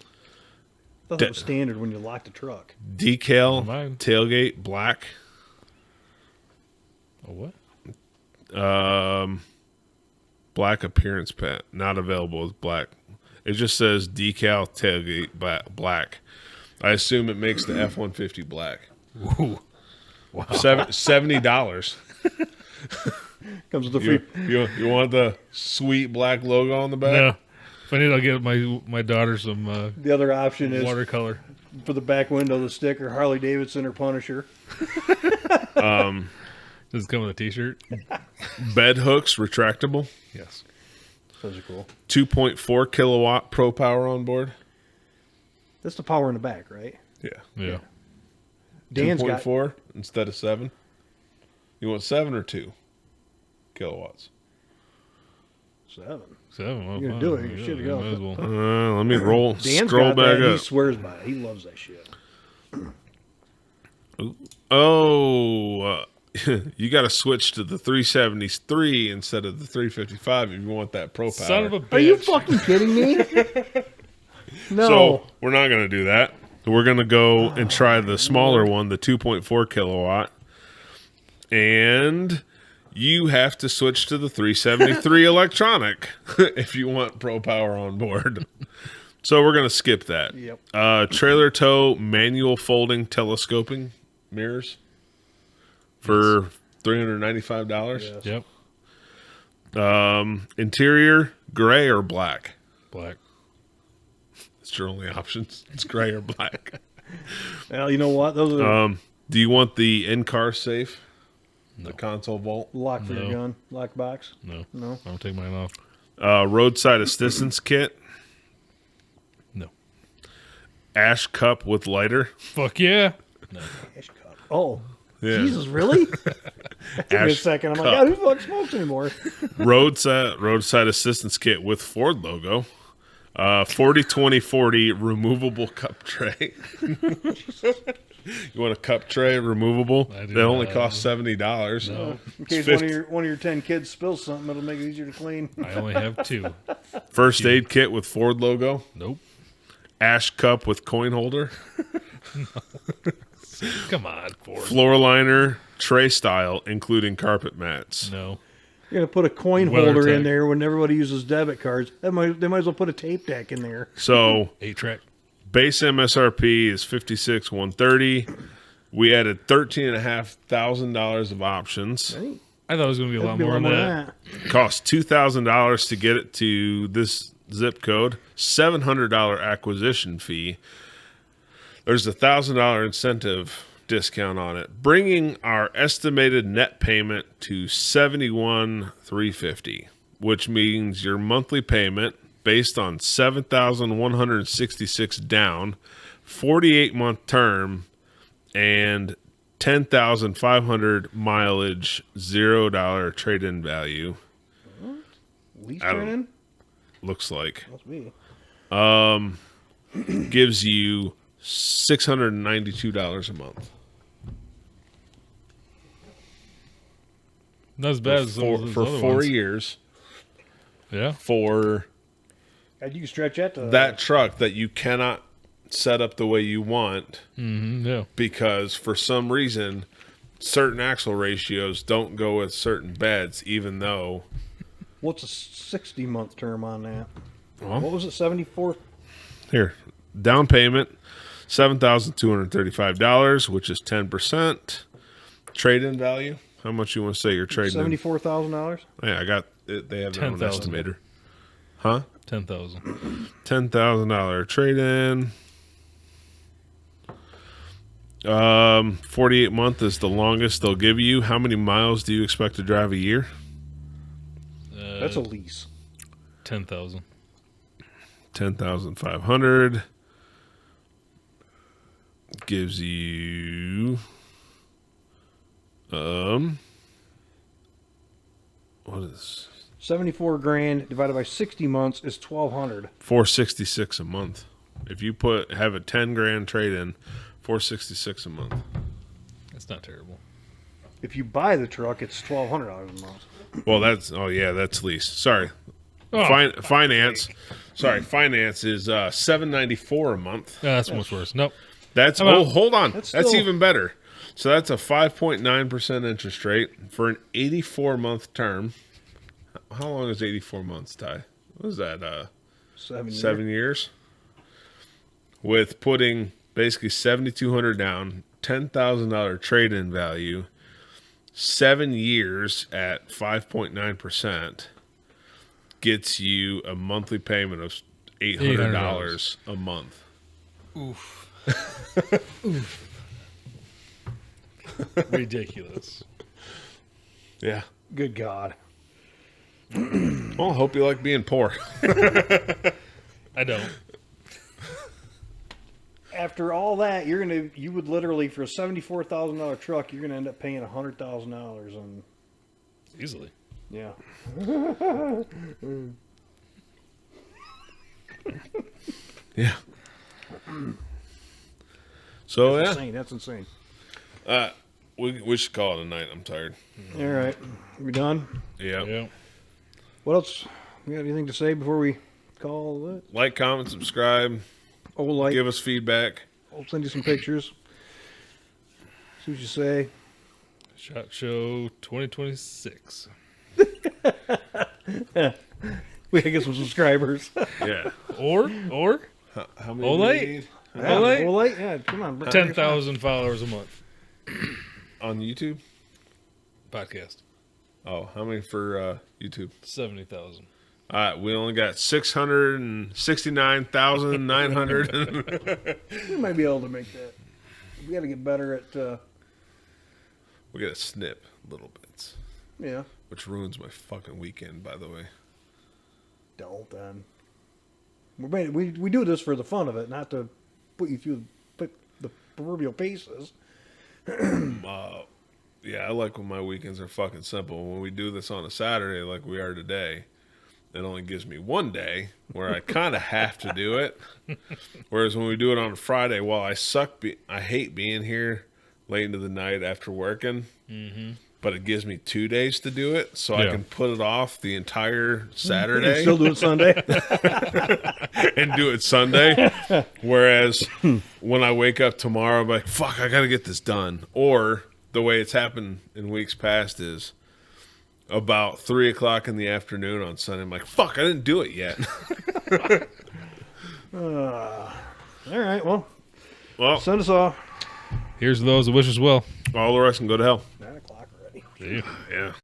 I thought that was standard when you lock the truck. Decal Mine. tailgate black. A what? Black appearance pad. Not available as black. It just says decal tailgate black. I assume it makes the F-150 black. Ooh. Wow. $70. Comes with the free. You want the sweet black logo on the back? No. If I need, I'll give my daughter some The other option is watercolor. for the back window, the sticker Harley Davidson or Punisher. Does it come with a T-shirt? Bed hooks retractable. Yes. Those are cool. 2.4 kilowatt pro power on board. That's the power in the back, right? Yeah. Yeah. Dan's got 2.4 instead of 7. You want 7 or 2 kilowatts? 7. 7. Well, You're gonna fine. do it, you should go. Might as well. Let me roll. Dan's Scroll got that. back And he up. swears by it. He loves that shit. Oh, you got to switch to the 373 instead of the 355 if you want that Pro Power. Son of a bitch. Are you fucking kidding me? No. So we're not going to do that. We're going to go and try the smaller one, the 2.4 kilowatt. And you have to switch to the 373 electronic if you want Pro Power on board. So we're going to skip that. Yep. Trailer tow manual folding telescoping mirrors for $395. Yes. Yep. Interior, gray or black? Black. It's your only options. It's gray or black. Well, you know what? Those are Do you want the in-car safe? The console vault? lock for No. your gun, lock box. No. No. I don't take mine off. Roadside assistance kit? No. Ash cup with lighter? Fuck yeah. Ash cup. Oh, Yeah. Jesus, really? That took me a Ash second. I'm cup. like, God, who fucking smokes anymore? Roadside assistance kit with Ford logo. 40-20-40 removable cup tray. You want a cup tray removable? I do They only not. cost $70. No. In case 50. one of your 10 kids spills something, it'll make it easier to clean. I only have 2. First aid kit with Ford logo. Nope. Ash cup with coin holder. Come on, Ford. Floor liner, tray style, including carpet mats. No. You're gonna put a coin Weather holder in tech. there when everybody uses debit cards. They might as well put a tape deck in there. So 8-track. base MSRP is $56,130. We added $13,500 of options. I thought it was going to be a lot more than that. Cost $2,000 to get it to this zip code. $700 acquisition fee. There's a $1,000 incentive discount on it, bringing our estimated net payment to $71,350, which means your monthly payment based on $7,166 down, 48-month term, and $10,500 mileage, $0 trade-in value. Lease I don't- turn-in? Looks like Must be. gives you $692 a month. Not as bad as some of those For other 4 ones. years Yeah. for God, you can stretch that to that truck that you cannot set up the way you want Yeah. because for some reason certain axle ratios don't go with certain beds, even though What's a 60-month term on that? Well- What was it? 74? here down payment $7,235, which is 10%. Trade-in value, how much you want to say you're trading in? $74,000? Yeah, I got it. They have their own 10,000. estimator. Huh? 10,000. $10,000 trade-in. 48 month is the longest they'll give you. How many miles do you expect to drive a year? That's a lease. 10,000. 10,500 gives you what is 74 grand divided by 60 months is 1,200. 466 a month. If you have a 10 grand trade in, 466 a month. That's not terrible. If you buy the truck, it's $1,200 a month. Well, that's that's lease. Sorry. Oh, Finance. Sorry, finance is $794 a month. that's much worse. Nope. That's How about- hold on. That's That's still- even better. So that's a 5.9% interest rate for an 84-month term. How long is 84 months, Ty? What is that? 7 years. 7 years. With putting basically $7,200 down, $10,000 trade-in value, 7 years at 5.9% gets you a monthly payment of $800 a month. Ridiculous. Yeah. Good God. Well, I hope you like being poor. I don't. After all that, you would literally, for a $74,000 truck, you're gonna end up paying $100,000 on. Easily. Yeah. Yeah. So That's yeah, insane. That's insane. We should call it a night. I'm tired. All right. We done? Yeah. Yeah. What else? You got anything to say before we call it? Like, comment, subscribe. Oh, like. Give us feedback. I'll send you some pictures. See what you say. Shot Show 2026. We gotta get some subscribers. Yeah. Or How many Olay? do we need? Oh, like- well, like, yeah, come on. 10,000 followers a month. On YouTube? Podcast. Oh, how many for YouTube? 70,000. All right, we only got 669,900. We might be able to make that. We gotta get better at, We got to snip little bits, yeah. which ruins my fucking weekend, by the way. Don't then. We do this for the fun of it, not to put you through the proverbial paces. Yeah, I like when my weekends are fucking simple. When we do this on a Saturday like we are today, it only gives me one day where I kind of have to do it. Whereas when we do it on a Friday, while I hate being here late into the night after working, but it gives me 2 days to do it, so I Yeah. can put it off the entire And Saturday still do it Sunday. and do it Sunday. Whereas when I wake up tomorrow, I'm like, fuck, I got to get this done. Or the way it's happened in weeks past is about 3 o'clock in the afternoon on Sunday, I'm like, fuck, I didn't do it yet. All right, well, Well, send us off. Here's those that wish us well. all the rest can go to hell. 9 o'clock already. See you. Yeah.